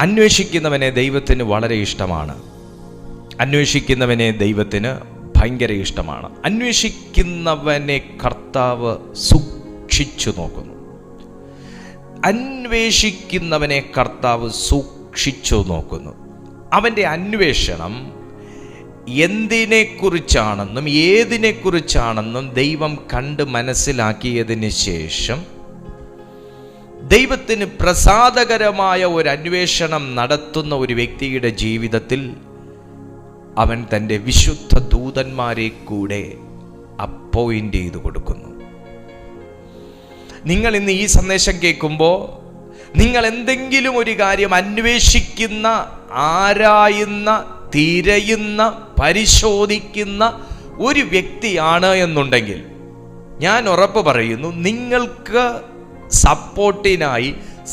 അന്വേഷിക്കുന്നവനെ ദൈവത്തിന് വളരെ ഇഷ്ടമാണ്. അന്വേഷിക്കുന്നവനെ ദൈവത്തിന് ഭയങ്കര ഇഷ്ടമാണ്. അന്വേഷിക്കുന്നവനെ കർത്താവ് സൂക്ഷിച്ചു നോക്കുന്നു. അന്വേഷിക്കുന്നവനെ കർത്താവ് സൂക്ഷിച്ചു നോക്കുന്നു. അവൻ്റെ അന്വേഷണം എന്തിനെക്കുറിച്ചാണെന്നും ഏതിനെക്കുറിച്ചാണെന്നും ദൈവം കണ്ട് മനസ്സിലാക്കിയതിന് ശേഷം ദൈവത്തിന് പ്രസാദകരമായ ഒരു അന്വേഷണം നടത്തുന്ന ഒരു വ്യക്തിയുടെ ജീവിതത്തിൽ അവൻ തൻ്റെ വിശുദ്ധ ദൂതന്മാരെ കൂടെ അപ്പോയിൻ്റ് ചെയ്തു കൊടുക്കുന്നു. നിങ്ങൾ ഇന്ന് ഈ സന്ദേശം കേൾക്കുമ്പോൾ നിങ്ങൾ എന്തെങ്കിലും ഒരു കാര്യം അന്വേഷിക്കുന്ന, ആരായുന്ന, തിരയുന്ന, പരിശോധിക്കുന്ന ഒരു വ്യക്തിയാണ് എന്നുണ്ടെങ്കിൽ ഞാൻ ഉറപ്പ് പറയുന്നു, നിങ്ങൾക്ക് സപ്പോർട്ടിനായി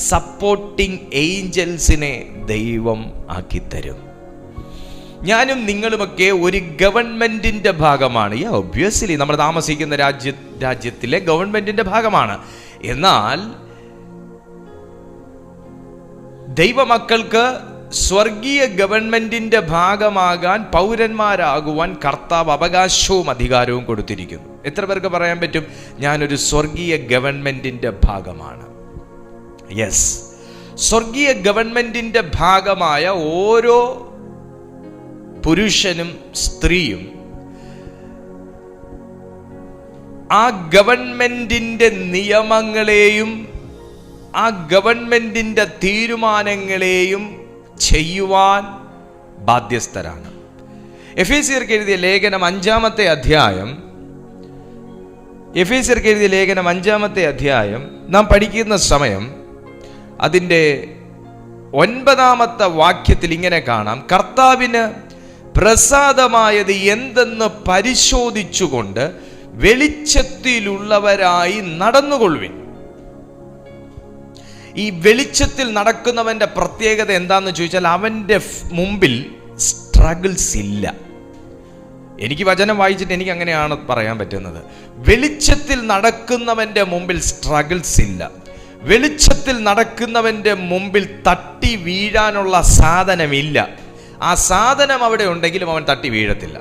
സപ്പോർട്ടിംഗ് ഏഞ്ചൽസിനെ ദൈവം ആക്കിത്തരും. ഞാനും നിങ്ങളുമൊക്കെ ഒരു ഗവൺമെന്റിന്റെ ഭാഗമാണ്. ഒബ്വിയസ്ലി നമ്മൾ താമസിക്കുന്ന രാജ്യത്തിലെ ഗവൺമെന്റിന്റെ ഭാഗമാണ്. എന്നാൽ ദൈവമക്കൾക്ക് സ്വർഗീയ ഗവൺമെന്റിന്റെ ഭാഗമാകാൻ, പൗരന്മാരാകുവാൻ കർത്താവ് അവകാശവും അധികാരവും കൊടുത്തിരിക്കുന്നു. എത്ര പേർക്ക് പറയാൻ പറ്റും, ഞാനൊരു സ്വർഗീയ ഗവൺമെന്റിന്റെ ഭാഗമാണ്? യെസ്, സ്വർഗീയ ഗവൺമെന്റിന്റെ ഭാഗമായ ഓരോ പുരുഷനും സ്ത്രീയും ആ ഗവൺമെന്റിന്റെ നിയമങ്ങളെയും ആ ഗവൺമെന്റിന്റെ തീരുമാനങ്ങളെയും ചെയ്യുവാൻ ബാധ്യസ്ഥരാണ്. എഫേസ്യർക്ക് എഴുതിയ ലേഖനം 5-ാമത്തെ അധ്യായം നാം പഠിക്കുന്ന സമയം അതിൻ്റെ 9-ാമത്തെ വാക്യത്തിൽ ഇങ്ങനെ കാണാം: കർത്താവിന് പ്രസാദമായത് എന്തെന്ന് പരിശോധിച്ചുകൊണ്ട് വെളിച്ചത്തിലുള്ളവരായി നടന്നുകൊള്ളുവിൻ. ഈ വെളിച്ചത്തിൽ നടക്കുന്നവന്റെ പ്രത്യേകത എന്താന്ന് ചോദിച്ചാൽ, അവന്റെ മുമ്പിൽ സ്ട്രഗിൾസ് ഇല്ല. എനിക്ക് വചനം വായിച്ചിട്ട് എനിക്ക് അങ്ങനെയാണ് പറയാൻ പറ്റുന്നത്. വെളിച്ചത്തിൽ നടക്കുന്നവന്റെ മുമ്പിൽ സ്ട്രഗിൾസ് ഇല്ല. വെളിച്ചത്തിൽ നടക്കുന്നവന്റെ മുമ്പിൽ തട്ടി വീഴാനുള്ള സാധനമില്ല. ആ സാധനം അവിടെ ഉണ്ടെങ്കിലും അവൻ തട്ടി വീഴത്തില്ല.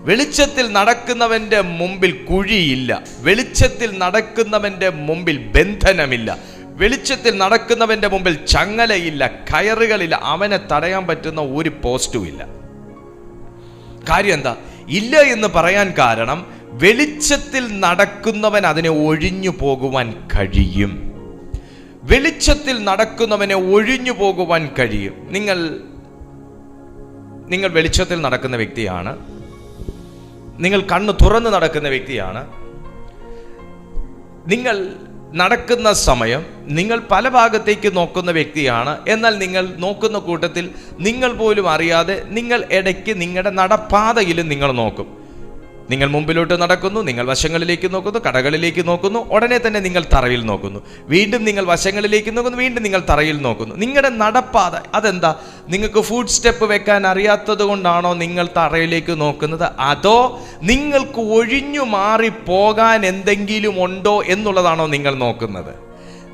വെളിച്ചത്തിൽ നടക്കുന്നവന്റെ മുമ്പിൽ കുഴിയില്ല. വെളിച്ചത്തിൽ നടക്കുന്നവന്റെ മുമ്പിൽ ബന്ധനമില്ല. വെളിച്ചത്തിൽ നടക്കുന്നവന്റെ മുമ്പിൽ ചങ്ങലയില്ല, കയറുകളില്ല. അവനെ തടയാൻ പറ്റുന്ന ഒരു പോസ്റ്റും ഇല്ല. കാര്യം എന്താ? ഇല്ല എന്ന് പറയാൻ കാരണം, വെളിച്ചത്തിൽ നടക്കുന്നവൻ അതിനെ ഒഴിഞ്ഞു പോകുവാൻ കഴിയും. വെളിച്ചത്തിൽ നടക്കുന്നവനെ ഒഴിഞ്ഞു പോകുവാൻ കഴിയും. നിങ്ങൾ വെളിച്ചത്തിൽ നടക്കുന്ന വ്യക്തിയാണ്. നിങ്ങൾ കണ്ണ് തുറന്ന് നടക്കുന്ന വ്യക്തിയാണ്. നിങ്ങൾ നടക്കുന്ന സമയം നിങ്ങൾ പല ഭാഗത്തേക്ക് നോക്കുന്ന വ്യക്തിയാണ്. എന്നാൽ നിങ്ങൾ നോക്കുന്ന കൂട്ടത്തിൽ നിങ്ങൾ പോലും അറിയാതെ നിങ്ങൾ ഇടയ്ക്ക് നിങ്ങളുടെ നടപ്പാതയിലും നിങ്ങൾ നോക്കും. നിങ്ങൾ മുമ്പിലോട്ട് നടക്കുന്നു, നിങ്ങൾ വശങ്ങളിലേക്ക് നോക്കുന്നു, കടകളിലേക്ക് നോക്കുന്നു, ഉടനെ തന്നെ നിങ്ങൾ തറയിൽ നോക്കുന്നു, വീണ്ടും നിങ്ങൾ വശങ്ങളിലേക്ക് നോക്കുന്നു, വീണ്ടും നിങ്ങൾ തറയിൽ നോക്കുന്നു. നിങ്ങളുടെ നടപ്പാത അതെന്താ? നിങ്ങൾക്ക് ഫുഡ് സ്റ്റെപ്പ് വെക്കാൻ അറിയാത്തത് കൊണ്ടാണോ നിങ്ങൾ തറയിലേക്ക് നോക്കുന്നത്? അതോ നിങ്ങൾക്ക് ഒഴിഞ്ഞു മാറി പോകാൻ എന്തെങ്കിലും ഉണ്ടോ എന്നുള്ളതാണോ നിങ്ങൾ നോക്കുന്നത്?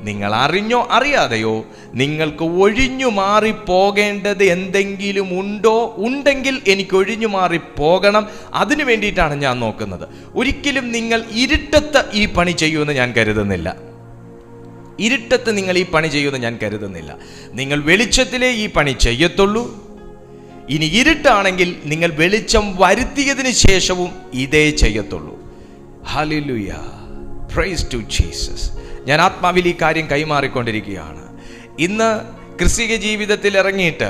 നിങ്ങൾ അറിഞ്ഞോ അറിയാതെയോ നിങ്ങൾക്ക് ഒഴിഞ്ഞു മാറി പോകേണ്ടത് എന്തെങ്കിലും ഉണ്ടോ? ഉണ്ടെങ്കിൽ എനിക്ക് ഒഴിഞ്ഞു മാറി പോകണം, അതിനു വേണ്ടിയിട്ടാണ് ഞാൻ നോക്കുന്നത്. ഒരിക്കലും നിങ്ങൾ ഇരുട്ടത്ത് ഈ പണി ചെയ്യുമെന്ന് ഞാൻ കരുതുന്നില്ല. ഇരുട്ടത്ത് നിങ്ങൾ ഈ പണി ചെയ്യുമെന്ന് ഞാൻ കരുതുന്നില്ല. നിങ്ങൾ വെളിച്ചത്തിലേ ഈ പണി ചെയ്യത്തുള്ളൂ. ഇനി ഇരുട്ടാണെങ്കിൽ നിങ്ങൾ വെളിച്ചം വരുത്തിയതിന് ശേഷവും ഇതേ ചെയ്യത്തുള്ളൂ. Hallelujah, praise to Jesus. ഞാൻ ആത്മാവിൽ ഈ കാര്യം കൈമാറിക്കൊണ്ടിരിക്കുകയാണ്. ഇന്ന് ക്രിസ്തീയ ജീവിതത്തിൽ ഇറങ്ങിയിട്ട്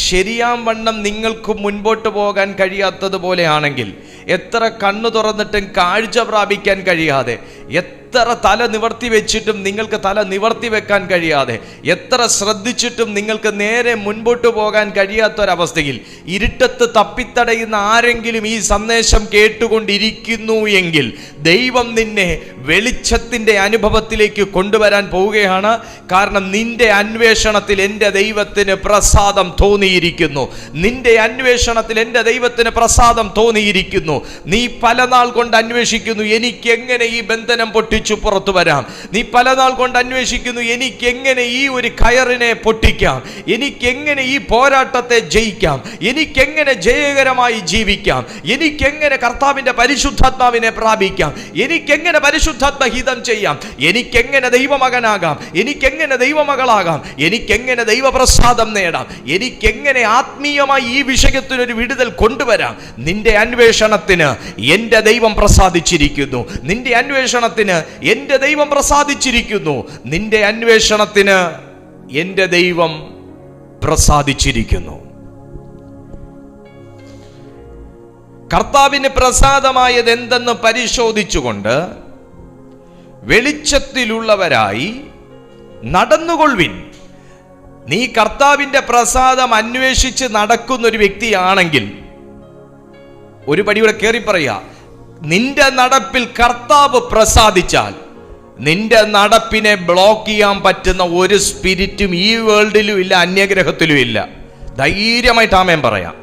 ശരിയാം വണ്ണം നിങ്ങൾക്ക് മുൻപോട്ട് പോകാൻ കഴിയാത്തതുപോലെ ആണെങ്കിൽ, എത്ര കണ്ണു തുറന്നിട്ടും കാഴ്ച പ്രാപിക്കാൻ കഴിയാതെ, എത്ര തല നിവർത്തി വെച്ചിട്ടും നിങ്ങൾക്ക് തല നിവർത്തി വെക്കാൻ കഴിയാതെ, എത്ര ശ്രദ്ധിച്ചിട്ടും നിങ്ങൾക്ക് നേരെ മുൻപോട്ട് പോകാൻ കഴിയാത്തൊരവസ്ഥയിൽ ഇരുട്ടത്ത് തപ്പിത്തടയുന്ന ആരെങ്കിലും ഈ സന്ദേശം കേട്ടുകൊണ്ടിരിക്കുന്നു എങ്കിൽ ദൈവം നിന്നെ വെളിച്ചത്തിൻ്റെ അനുഭവത്തിലേക്ക് കൊണ്ടുവരാൻ പോവുകയാണ്. കാരണം നിന്റെ അന്വേഷണത്തിൽ എൻ്റെ ദൈവത്തിന് പ്രസാദം തോന്നിയിരിക്കുന്നു. നിന്റെ അന്വേഷണത്തിൽ എൻ്റെ ദൈവത്തിന് പ്രസാദം തോന്നിയിരിക്കുന്നു. നീ പല നാൾ കൊണ്ട് അന്വേഷിക്കുന്നു, എനിക്ക് എങ്ങനെ ഈ ബന്ധനം പൊട്ടിച്ചു ഒരുമിച്ച് പുറത്തു വരാം. നീ പല നാൾ കൊണ്ട് അന്വേഷിക്കുന്നു, എനിക്കെങ്ങനെ ഈ ഒരു കയറിനെ പൊട്ടിക്കാം, എനിക്കെങ്ങനെ ഈ പോരാട്ടത്തെ ജയിക്കാം, എനിക്കെങ്ങനെ ജയകരമായി ജീവിക്കാം, എനിക്കെങ്ങനെ കർത്താവിന്റെ പരിശുദ്ധാത്മാവിനെ പ്രാപിക്കാം, എനിക്കെങ്ങനെ പരിശുദ്ധാത്മ ഹിതം ചെയ്യാം, എനിക്കെങ്ങനെ ദൈവമകനാകാം, എനിക്കെങ്ങനെ ദൈവമകളാകാം, എനിക്കെങ്ങനെ ദൈവപ്രസാദം നേടാം, എനിക്കെങ്ങനെ ആത്മീയമായി ഈ വിഷയത്തിനൊരു വിടുതൽ കൊണ്ടുവരാം. നിന്റെ അന്വേഷണത്തിന് എൻ്റെ ദൈവം പ്രസാദിച്ചിരിക്കുന്നു. നിന്റെ അന്വേഷണത്തിന് എൻ്റെ ദൈവം പ്രസാദിച്ചിരിക്കുന്നു. നിന്റെ അന്വേഷണത്തിന് എൻ്റെ ദൈവം പ്രസാദിച്ചിരിക്കുന്നു. കർത്താവിന് പ്രസാദമായത് എന്തെന്ന് പരിശോധിച്ചുകൊണ്ട് വെളിച്ചത്തിലുള്ളവരായി നടന്നുകൊള്ളുവിൻ. നീ കർത്താവിന്റെ പ്രസാദം അന്വേഷിച്ച് നടക്കുന്ന ഒരു വ്യക്തിയാണെങ്കിൽ ഒരു പടിയുടെ കയറി പറയാ, നിന്റെ നടപ്പിൽ കർത്താവ് പ്രസാദിച്ചാൽ നിന്റെ നടപ്പിനെ ബ്ലോക്ക് ചെയ്യാൻ പറ്റുന്ന ഒരു സ്പിരിറ്റും ഈ വേൾഡിലും ഇല്ല, അന്യഗ്രഹത്തിലും ഇല്ല. ധൈര്യമായിട്ട് ആമേൻ പറയാം.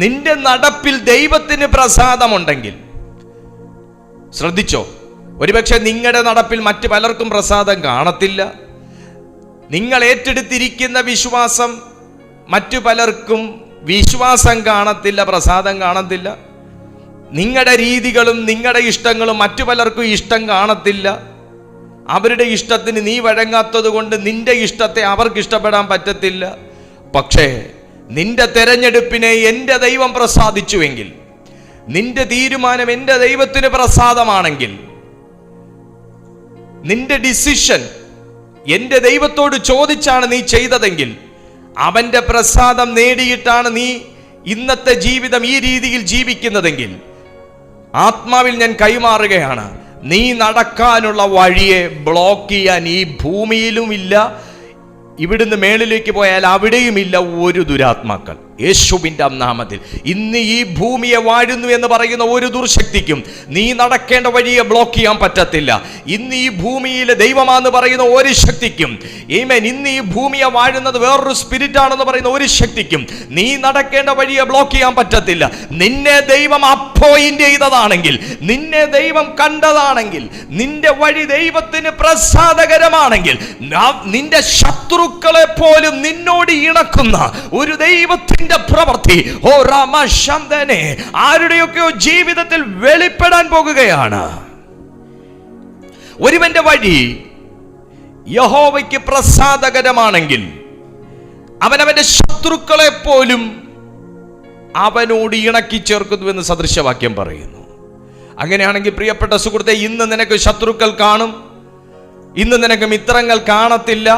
നിന്റെ നടപ്പിൽ ദൈവത്തിന് പ്രസാദമുണ്ടെങ്കിൽ, ശ്രദ്ധിച്ചോ, ഒരുപക്ഷെ നിങ്ങളുടെ നടപ്പിൽ മറ്റു പലർക്കും പ്രസാദം കാണത്തില്ല. നിങ്ങൾ ഏറ്റെടുത്തിരിക്കുന്ന വിശ്വാസം മറ്റു പലർക്കും വിശ്വാസം കാണത്തില്ല, പ്രസാദം കാണത്തില്ല. നിങ്ങളുടെ രീതികളും നിങ്ങളുടെ ഇഷ്ടങ്ങളും മറ്റു പലർക്കും ഇഷ്ടം കാണത്തില്ല. അവരുടെ ഇഷ്ടത്തിന് നീ വഴങ്ങാത്തത് കൊണ്ട് നിന്റെ ഇഷ്ടത്തെ അവർക്ക് ഇഷ്ടപ്പെടാൻ പറ്റത്തില്ല. പക്ഷേ നിന്റെ തെരഞ്ഞെടുപ്പിനെ എൻ്റെ ദൈവം പ്രസാദിച്ചുവെങ്കിൽ, നിന്റെ തീരുമാനം എൻ്റെ ദൈവത്തിന് പ്രസാദമാണെങ്കിൽ, നിന്റെ ഡിസിഷൻ എൻ്റെ ദൈവത്തോട് ചോദിച്ചാണ് നീ ചെയ്തതെങ്കിൽ, അവന്റെ പ്രസാദം നേടിയിട്ടാണ് നീ ഇന്നത്തെ ജീവിതം ഈ രീതിയിൽ ജീവിക്കുന്നതെങ്കിൽ, ആത്മാവിൽ ഞാൻ കൈമാറുകയാണ്, നീ നടക്കാനുള്ള വഴിയെ ബ്ലോക്ക് ചെയ്യാൻ ഈ ഭൂമിയിലും ഇല്ല, ഇവിടുന്ന് മേളിലേക്ക് പോയാൽ അവിടെയുമില്ല ഒരു ദുരാത്മാക്കൾ. യേശുവിൻ്റെ നാമത്തിൽ ഇന്ന് ഈ ഭൂമിയെ വാഴുന്നു എന്ന് പറയുന്ന ഒരു ദുർശക്തിക്കും നീ നടക്കേണ്ട വഴിയെ ബ്ലോക്ക് ചെയ്യാൻ പറ്റത്തില്ല. ഇന്ന് ഈ ഭൂമിയിലെ ദൈവമാണെന്ന് പറയുന്ന ഒരു ശക്തിക്കും, ആമേൻ, ഇന്ന് ഈ ഭൂമിയെ വാഴുന്നത് വേറൊരു സ്പിരിറ്റ് ആണെന്ന് പറയുന്ന ഒരു ശക്തിക്കും നീ നടക്കേണ്ട വഴിയെ ബ്ലോക്ക് ചെയ്യാൻ പറ്റത്തില്ല. നിന്നെ ദൈവം അപ്പോയിന്റ് ചെയ്തതാണെങ്കിൽ, നിന്നെ ദൈവം കണ്ടതാണെങ്കിൽ, നിന്റെ വഴി ദൈവത്തിന് പ്രസാദകരമാണെങ്കിൽ, നിന്റെ ശത്രുക്കളെ പോലും നിന്നോട് ഇണക്കുന്ന ഒരു ദൈവത്തിന്റെ പ്രവൃത്തി ആരുടെയൊക്കെയോ ജീവിതത്തിൽ വെളിപ്പെടാൻ പോകുകയാണ്. ഒരുവന്റെ വഴി യഹോവയ്ക്ക് പ്രസാദകരമാണെങ്കിൽ അവനവന്റെ ശത്രുക്കളെ പോലും അവനോട് ഇണക്കി ചേർക്കുന്നുവെന്ന് സദൃശവാക്യം പറയുന്നു. അങ്ങനെയാണെങ്കിൽ പ്രിയപ്പെട്ട സുഹൃത്തെ, ഇന്ന് നിനക്ക് ശത്രുക്കൾ കാണും, ഇന്ന് നിനക്ക് മിത്രങ്ങൾ കാണത്തില്ല.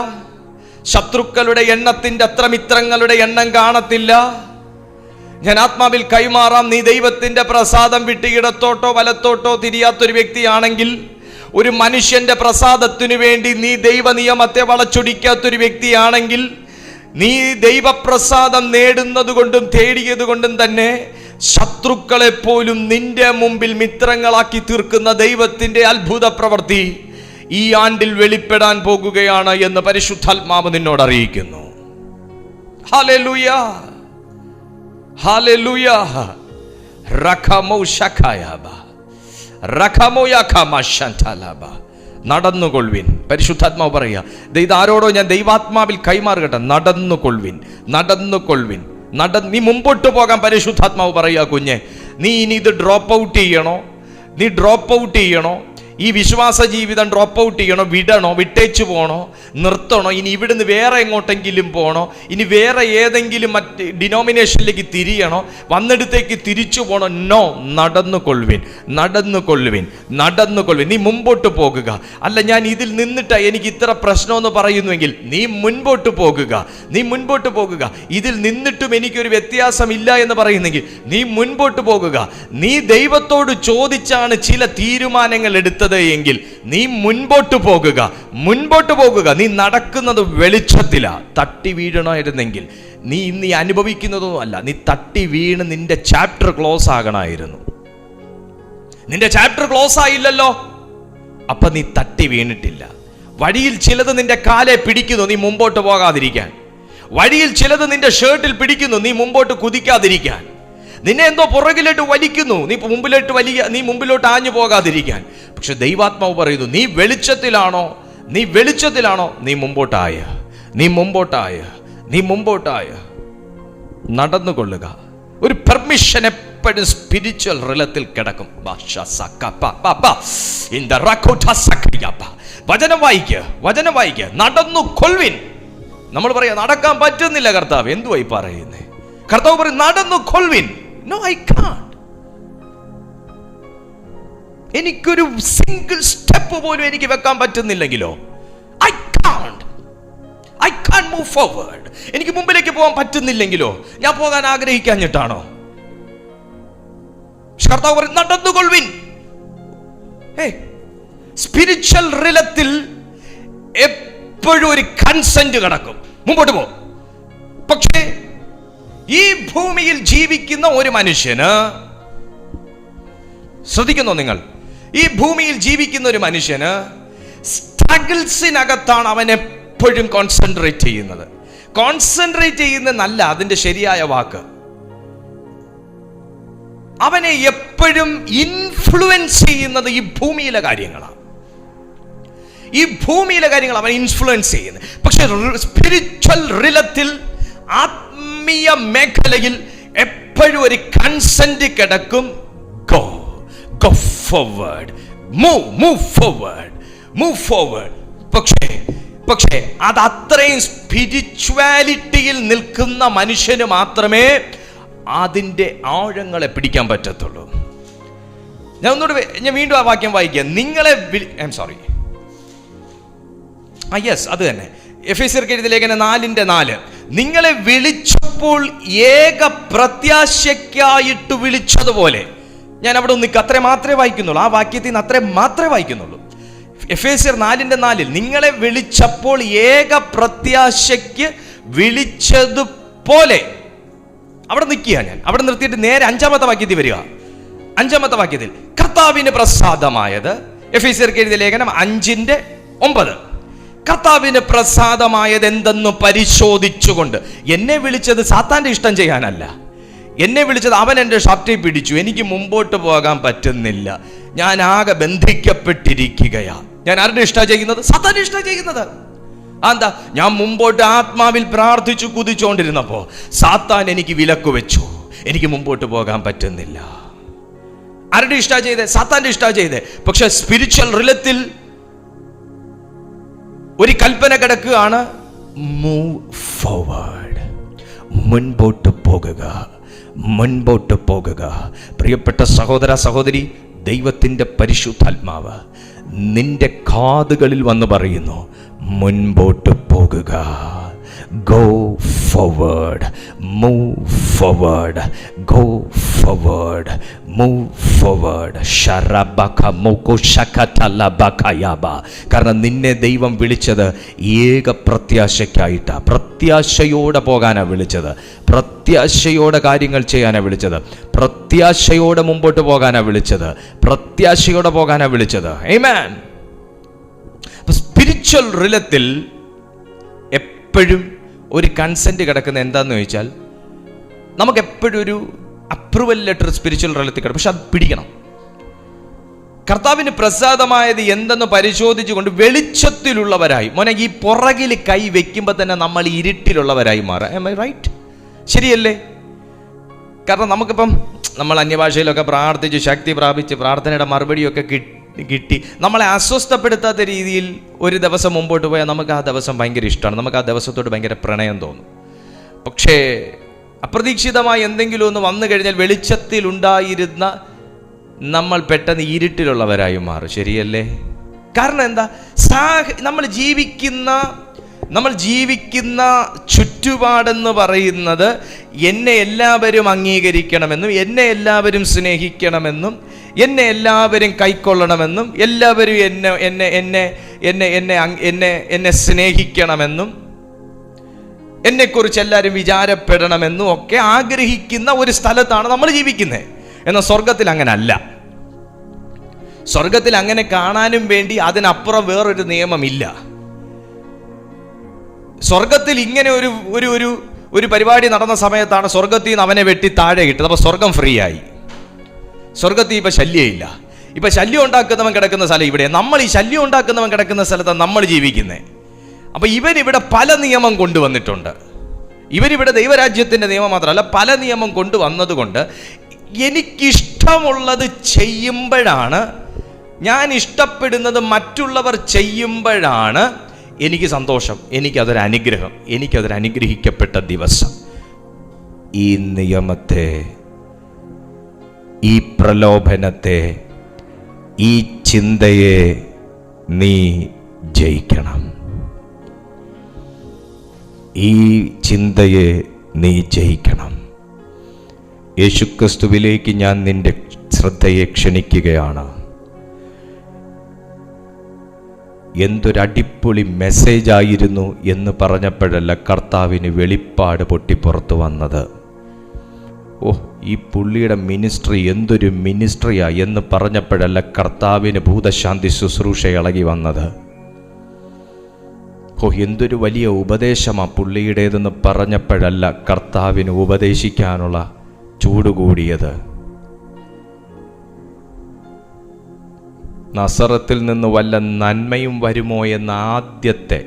ശത്രുക്കളുടെ എണ്ണത്തിന്റെ അത്ര മിത്രങ്ങളുടെ എണ്ണം കാണത്തില്ല. ഞാൻ ആത്മാവിൽ കൈമാറാം, നീ ദൈവത്തിന്റെ പ്രസാദം വിട്ട് ഇടത്തോട്ടോ വലത്തോട്ടോ തിരിയാത്തൊരു വ്യക്തിയാണെങ്കിൽ, ഒരു മനുഷ്യന്റെ പ്രസാദത്തിനു വേണ്ടി നീ ദൈവ നിയമത്തെ വളച്ചൊടിക്കാത്തൊരു വ്യക്തിയാണെങ്കിൽ, നീ ദൈവപ്രസാദം നേടുന്നത് കൊണ്ടും തേടിയത് കൊണ്ടും തന്നെ ശത്രുക്കളെ പോലും നിന്റെ മുമ്പിൽ മിത്രങ്ങളാക്കി തീർക്കുന്ന ദൈവത്തിന്റെ അത്ഭുത പ്രവൃത്തി ഈ ആണ്ടിൽ വെളിപ്പെടാൻ പോകുകയാണ് എന്ന് പരിശുദ്ധാത്മാവ് നിന്നോട് അറിയിക്കുന്നു. Hallelujah, hallelujah. റഖമോ ശഖായബ, റഖമോ യഖമ ശന്തലബ. നടന്നുകൊള്ളുവിൻ. പരിശുദ്ധാത്മാവ് പറയുക, ഇതാരോടോ ഞാൻ ദൈവാത്മാവിൽ കൈമാറുകട്ടെ. നടന്നുകൊള്ളുവിൻ, നടന്നുകൊള്ളുവിൻ. നീ മുമ്പോട്ട് പോകാൻ പരിശുദ്ധാത്മാവ് പറയുക, കുഞ്ഞെ, നീ ഇനി ഇത് ഡ്രോപ്പ് ഔട്ട് ചെയ്യണോ? നീ ഡ്രോപ്പ് ഔട്ട് ചെയ്യണോ? ഈ വിശ്വാസ ജീവിതം ഡ്രോപ്പ് ഔട്ട് ചെയ്യണോ? വിടണോ? വിട്ടേച്ചു പോണോ? നിർത്തണോ? ഇനി ഇവിടുന്ന് വേറെ എങ്ങോട്ടെങ്കിലും പോകണോ? ഇനി വേറെ ഏതെങ്കിലും മറ്റ് ഡിനോമിനേഷനിലേക്ക് തിരിയണോ? വന്നിടത്തേക്ക് തിരിച്ചു പോകണോ? നോ, നടന്നുകൊള്ളുവിൻ, നടന്നുകൊള്ളുവിൻ, നടന്നുകൊള്ളുവിൻ. നീ മുമ്പോട്ട് പോകുക. അല്ല, ഞാൻ ഇതിൽ നിന്നിട്ട് എനിക്ക് ഇത്ര പ്രശ്നമെന്ന് പറയുന്നുവെങ്കിൽ നീ മുൻപോട്ട് പോകുക, നീ മുൻപോട്ട് പോകുക. ഇതിൽ നിന്നിട്ടും എനിക്കൊരു വ്യത്യാസമില്ല എന്ന് പറയുന്നെങ്കിൽ നീ മുൻപോട്ട് പോകുക. നീ ദൈവത്തോട് ചോദിച്ചാണ് ചില തീരുമാനങ്ങൾ എടുത്തത് എങ്കിൽ നീ മുൻപോട്ട് പോകുക, മുൻപോട്ട് പോകുക. നീ നടക്കുന്നത് വെളിച്ചത്തിലാ. തട്ടി വീഴണമായിരുന്നെങ്കിൽ നീ ഇന്ന് അനുഭവിക്കുന്നതൊന്നും അല്ല, നീ തട്ടി വീണ് നിന്റെ ചാപ്റ്റർ ക്ലോസ് ആകണമായിരുന്നു. നിന്റെ ചാപ്റ്റർ ക്ലോസ് ആയില്ലല്ലോ, അപ്പൊ നീ തട്ടി വീണിട്ടില്ല. വഴിയിൽ ചിലത് നിന്റെ കാലെ പിടിക്കുന്നു, നീ മുമ്പോട്ട് പോകാതിരിക്കാൻ. വഴിയിൽ ചിലത് നിന്റെ ഷർട്ടിൽ പിടിക്കുന്നു, നീ മുമ്പോട്ട് കുതിക്കാതിരിക്കാൻ. നിന്നെ എന്തോ പുറകിലോട്ട് വലിക്കുന്നു, നീ മുമ്പിലോട്ട് ആഞ്ഞു പോകാതിരിക്കാൻ. പക്ഷെ ദൈവാത്മാവ് പറയുന്നു, നീ വെളിച്ചത്തിലാണോ, നീ മുമ്പോട്ടായ നടന്നുകൊള്ളുക. ഒരു പെർമിഷൻ എപ്പോഴും സ്പിരിച്വൽ റിലത്തിൽ കിടക്കും. വചനം വായിക്കുക, നടന്നു കൊൽവിൻ. നമ്മൾ പറയാ നടക്കാൻ പറ്റുന്നില്ല കർത്താവ്, എന്തുവായി പറയുന്നേ? കർത്താവ് പറയും നടന്നു കൊൽവിൻ. No, I can't. എനിക്കൊരു സിംഗിൾ സ്റ്റെപ്പ് പോലും എനിക്ക് വെക്കാൻ പറ്റുന്നില്ലെങ്കിലോ, ഐ കാണ്ട് മൂവ് ഫോർവേഡ്. എനിക്ക് മുമ്പിലേക്ക് പോകാൻ പറ്റുന്നില്ലെങ്കിലോ, ഞാൻ പോകാൻ ആഗ്രഹിക്കാഞ്ഞിട്ടാണോ? കർത്താവ് പറയും നടന്നുകൊള്ളുവിൻ. സ്പിരിച്വൽ റിലത്തിൽ എപ്പോഴും ഒരു കൺസെന്റ് കിടക്കും, മുമ്പോട്ട് പോ. പക്ഷേ ഈ ഭൂമിയിൽ ജീവിക്കുന്ന ഒരു മനുഷ്യന്, ശ്രദ്ധിക്കുന്നോ നിങ്ങൾ, ഈ ഭൂമിയിൽ ജീവിക്കുന്ന ഒരു മനുഷ്യന് സ്ട്രഗിൾസിനകത്താണ് അവൻ എപ്പോഴും കോൺസെൻട്രേറ്റ് ചെയ്യുന്നത്. കോൺസെൻട്രേറ്റ് ചെയ്യുന്നതല്ല അതിന്റെ ശരിയായ വാക്ക്. അവനെ എപ്പോഴും ഇൻഫ്ലുവൻസ് ചെയ്യുന്നത് ഈ ഭൂമിയിലെ കാര്യങ്ങളാണ്. അവൻ ഇൻഫ്ലുവൻസ് ചെയ്യുന്നത്. പക്ഷെ സ്പിരിച്വൽ റിലത്തിൽ, ആത്മീയ മേഖലയിൽ എപ്പോഴും ഒരു കൺസെന്റ് കിടക്കും. Go forward, move forward. പക്ഷേ അത് അത്രയും സ്പിരിച്വാലിറ്റിയിൽ നിൽക്കുന്ന മനുഷ്യന് മാത്രമേ അതിൻ്റെ ആഴങ്ങളെ പിടിക്കാൻ പറ്റത്തുള്ളൂ. ഞാൻ വീണ്ടും ആ വാക്യം വായിക്കാം. അത് തന്നെ എഫെസ്യർക്ക് എഴുതിയ ലേഖനം 4:4. നിങ്ങളെ വിളിച്ചപ്പോൾ ഏക പ്രത്യാശയ്ക്കായിട്ട് വിളിച്ചതുപോലെ. ഞാൻ അവിടെ ഒന്ന് അത്രേ മാത്രമേ വായിക്കുന്നുള്ളൂ, ആ വാക്യത്തിൽ നിന്ന് അത്രേ മാത്രമേ വായിക്കുന്നുള്ളൂ. എഫേസ്യർ 4:4 നിങ്ങളെ വിളിച്ചപ്പോൾ ഏക പ്രത്യാശയ്ക്ക് വിളിച്ചതുപോലെ. അവിടെ നിൽക്കുക. ഞാൻ അവിടെ നിർത്തിയിട്ട് നേരെ 5-ാമത്തെ വാക്യത്തിൽ വരിക. 5-ാമത്തെ വാക്യത്തിൽ കർത്താവിന് പ്രസാദമായത്, എഫേസ്യർക്ക് എഴുതിയ ലേഖനം 5:9. കർത്താവിന് പ്രസാദമായത് എന്തെന്ന് പരിശോധിച്ചുകൊണ്ട്. എന്നെ വിളിച്ചത് സാത്താന്റെ ഇഷ്ടം ചെയ്യാനല്ല, എന്നെ വിളിച്ചത് അവൻ എൻ്റെ ഷർട്ടിൽ പിടിച്ചു, എനിക്ക് മുമ്പോട്ട് പോകാൻ പറ്റുന്നില്ല, ഞാൻ ആകെ ബന്ധിക്കപ്പെട്ടിരിക്കുകയാ. ഞാൻ ആരുടെ ഇഷ്ടമാണ് ചെയ്യുന്നത്? സാത്താന്റെ ഇഷ്ടമാണ് ചെയ്യുന്നത്. എന്താ? ഞാൻ മുമ്പോട്ട് ആത്മാവിൽ പ്രാർത്ഥിച്ചു കുതിച്ചുകൊണ്ടിരുന്നപ്പോ സാത്താൻ എനിക്ക് വിലക്ക് വെച്ചു, എനിക്ക് മുമ്പോട്ട് പോകാൻ പറ്റുന്നില്ല. ആരുടെ ഇഷ്ടമാണ് ചെയ്തേ? സാത്താന്റെ ഇഷ്ടമാണ് ചെയ്തേ. പക്ഷെ സ്പിരിച്വൽ റിലത്തിൽ ഒരു കൽപ്പന കിടക്കുകയാണ്, മൂവ് ഫോർവേഡ്, മുൻപോട്ട് പോകുക. പ്രിയപ്പെട്ട സഹോദര സഹോദരി, ദൈവത്തിൻ്റെ പരിശുദ്ധാത്മാവ് നിന്റെ കാതുകളിൽ വന്ന് പറയുന്നു, മുൻപോട്ട് പോകുക. Go forward, move forward, go forward, move forward. Sharabaka moko shakatala bakayaba. കാരണം നിന്നെ ദൈവം വിളിച്ചത് ഏക പ്രത്യാശയ്ക്കായിട്ടാ. പ്രത്യാശയോടെ പോകാനാണ് വിളിച്ചത്, പ്രത്യാശയോടെ കാര്യങ്ങൾ ചെയ്യാനാണ് വിളിച്ചത്, പ്രത്യാശയോടെ മുമ്പോട്ട് പോകാനാണ് വിളിച്ചത്, പ്രത്യാശയോടെ പോകാനാണ് വിളിച്ചത്. ആമേൻ. സ്പിരിച്വൽ റിലത്തിൽ എപ്പോഴും ഒരു കൺസെന്റ് കിടക്കുന്ന എന്താന്ന് ചോദിച്ചാൽ, നമുക്ക് എപ്പോഴും ഒരു അപ്രൂവൽ ലെറ്റർ സ്പിരിച്വൽ റിലത്തിൽ കിടക്കും. പക്ഷെ അത് പിടിക്കണം. കർത്താവിന് പ്രസാദമായത് എന്തെന്ന് പരിശോധിച്ചുകൊണ്ട് വെളിച്ചത്തിലുള്ളവരായി. മോനെ, ഈ പുറകിൽ കൈ വെക്കുമ്പോൾ തന്നെ നമ്മൾ ഇരുട്ടിലുള്ളവരായി മാറാം. am I right? ശരിയല്ലേ? കാരണം നമുക്കിപ്പം നമ്മൾ അന്യഭാഷയിലൊക്കെ പ്രാർത്ഥിച്ച് ശക്തി പ്രാപിച്ച് പ്രാർത്ഥനയുടെ മറുപടിയൊക്കെ കിട്ടി നമ്മളെ അസ്വസ്ഥപ്പെടുത്താത്ത രീതിയിൽ ഒരു ദിവസം മുമ്പോട്ട് പോയാൽ നമുക്ക് ആ ദിവസം ഭയങ്കര ഇഷ്ടമാണ്, നമുക്ക് ആ ദിവസത്തോട് ഭയങ്കര പ്രണയം തോന്നും. പക്ഷേ അപ്രതീക്ഷിതമായി എന്തെങ്കിലും ഒന്ന് വന്നു കഴിഞ്ഞാൽ വെളിച്ചത്തിലുണ്ടായിരുന്ന നമ്മൾ പെട്ടെന്ന് ഇരുട്ടിലുള്ളവരായി മാറും. ശരിയല്ലേ? കാരണം എന്താ? നമ്മൾ ജീവിക്കുന്ന ചുറ്റുപാടെന്ന് പറയുന്നത് എന്നെ എല്ലാവരും അംഗീകരിക്കണമെന്നും എന്നെ എല്ലാവരും സ്നേഹിക്കണമെന്നും എന്നെ എല്ലാവരും കൈക്കൊള്ളണമെന്നും എല്ലാവരും എന്നെ സ്നേഹിക്കണമെന്നും എന്നെക്കുറിച്ച് എല്ലാവരും വിചാരപ്പെടണമെന്നും ഒക്കെ ആഗ്രഹിക്കുന്ന ഒരു സ്ഥലത്താണ് നമ്മൾ ജീവിക്കുന്നത്. എന്നാൽ സ്വർഗത്തിൽ അങ്ങനെ അല്ല. സ്വർഗത്തിൽ അങ്ങനെ കാണാനും വേണ്ടി അതിനപ്പുറം വേറൊരു നിയമമില്ല. സ്വർഗത്തിൽ ഇങ്ങനെ ഒരു പരിപാടി നടന്ന സമയത്താണ് സ്വർഗത്തിൽ നിന്ന് അവനെ വെട്ടി താഴെ ഇട്ടത്. അപ്പോൾ സ്വർഗം ഫ്രീ ആയി. സ്വർഗത്തിൽ ഇപ്പം ശല്യമില്ല. ഇപ്പം ശല്യം ഉണ്ടാക്കുന്നവൻ കിടക്കുന്ന സ്ഥലം ഇവിടെ. നമ്മൾ ഈ ശല്യം ഉണ്ടാക്കുന്നവൻ കിടക്കുന്ന സ്ഥലത്താണ് നമ്മൾ ജീവിക്കുന്നത്. അപ്പം ഇവരിവിടെ പല നിയമം കൊണ്ടുവന്നിട്ടുണ്ട്. ഇവരിവിടെ ദൈവരാജ്യത്തിൻ്റെ നിയമം മാത്രമല്ല, പല നിയമം കൊണ്ടുവന്നത് കൊണ്ട് എനിക്കിഷ്ടമുള്ളത് ചെയ്യുമ്പോഴാണ്, ഞാൻ ഇഷ്ടപ്പെടുന്നത് മറ്റുള്ളവർ ചെയ്യുമ്പോഴാണ് എനിക്ക് സന്തോഷം, എനിക്കതൊരു അനുഗ്രഹം, എനിക്കതൊരു അനുഗ്രഹിക്കപ്പെട്ട ദിവസം. ഈ നിയമത്തെ, ഈ പ്രലോഭനത്തെ, ഈ ചിന്തയെ നീ ജയിക്കണം. ഈ ചിന്തയെ നീ ജയിക്കണം. യേശുക്രിസ്തുവിലേക്ക് ഞാൻ നിന്റെ ശ്രദ്ധയെ ക്ഷണിക്കുകയാണ്. എന്തൊരടിപൊളി മെസ്സേജായിരുന്നു എന്ന് പറഞ്ഞപ്പോഴല്ല കർത്താവിന് വെളിപ്പാട് പൊട്ടിപ്പുറത്ത് വന്നത്. ഈ പുള്ളിയുടെ മിനിസ്ട്രി എന്തൊരു മിനിസ്ട്രിയാ എന്ന് പറഞ്ഞപ്പോഴല്ല കർത്താവിന് ഭൂതശാന്തി ശുശ്രൂഷ ഇളകി വന്നത്. എന്തൊരു വലിയ ഉപദേശമാ പുള്ളിയുടേതെന്ന് പറഞ്ഞപ്പോഴല്ല കർത്താവിന് ഉപദേശിക്കാനുള്ള ചൂടുകൂടിയത്. നസറത്തിൽ നിന്ന് വല്ല നന്മയും വരുമോ എന്ന ആദ്യത്തെ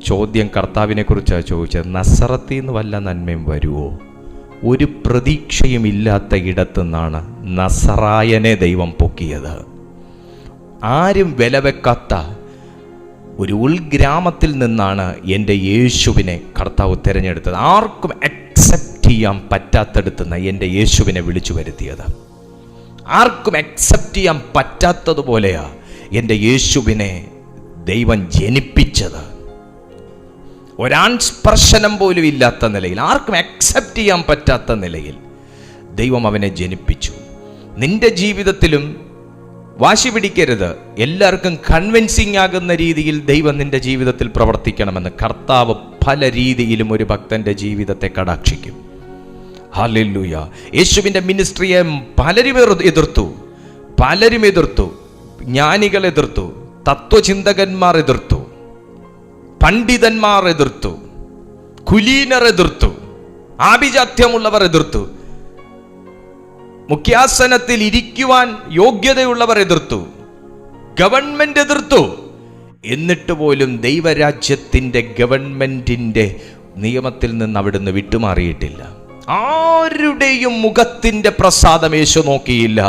ചോദ്യം കർത്താവിനെ കുറിച്ചാണ് ചോദിച്ചത്. നസറത്തിൽ നിന്ന് വല്ല നന്മയും വരുമോ? ഒരു പ്രതീക്ഷയും ഇല്ലാത്ത ഇടത്തു നിന്നാണ് നസറായനെ ദൈവം പൊക്കിയത്. ആരും വില വെക്കാത്ത ഒരു ഉൾഗ്രാമത്തിൽ നിന്നാണ് എൻ്റെ യേശുവിനെ കർത്താവ് തിരഞ്ഞെടുത്തത്. ആർക്കും അക്സെപ്റ്റ് ചെയ്യാൻ പറ്റാത്തടുത്തുനിന്ന് എൻ്റെ യേശുവിനെ വിളിച്ചു വരുത്തിയത്. ആർക്കും അക്സെപ്റ്റ് ചെയ്യാൻ പറ്റാത്തതുപോലെയാ എൻ്റെ യേശുവിനെ ദൈവം ജനിപ്പിച്ചത്. ഒരാൺസ്പർശനം പോലും ഇല്ലാത്ത നിലയിൽ, ആർക്കും അക്സെപ്റ്റ് ചെയ്യാൻ പറ്റാത്ത നിലയിൽ ദൈവം അവനെ ജനിപ്പിച്ചു. നിന്റെ ജീവിതത്തിലും വാശി പിടിക്കരുത്. എല്ലാവർക്കും കൺവിൻസിങ് ആകുന്ന രീതിയിൽ ദൈവം നിന്റെ ജീവിതത്തിൽ പ്രവർത്തിക്കണമെന്ന് കർത്താവ് പല രീതിയിലും ഒരു ഭക്തന്റെ ജീവിതത്തെ കടാക്ഷിക്കും. ഹല്ലേലൂയ. യേശുവിൻ്റെ മിനിസ്ട്രിയെ പലരും എതിർത്തു. ജ്ഞാനികൾ എതിർത്തു, തത്വചിന്തകന്മാർ എതിർത്തു, പണ്ഡിതന്മാർ എതിർത്തു, കുലീനർ എതിർത്തു, ആഭിജാത്യമുള്ളവർ എതിർത്തു, മുഖ്യാസനത്തിൽ ഇരിക്കുവാൻ യോഗ്യതയുള്ളവർ എതിർത്തു, ഗവൺമെന്റ് എതിർത്തു. എന്നിട്ട് പോലും ദൈവരാജ്യത്തിൻ്റെ ഗവൺമെന്റിൻ്റെ നിയമത്തിൽ നിന്ന് അവിടുന്ന് വിട്ടുമാറിയിട്ടില്ല. ആരുടെയും മുഖത്തിൻ്റെ പ്രസാദം യേശു നോക്കിയില്ല,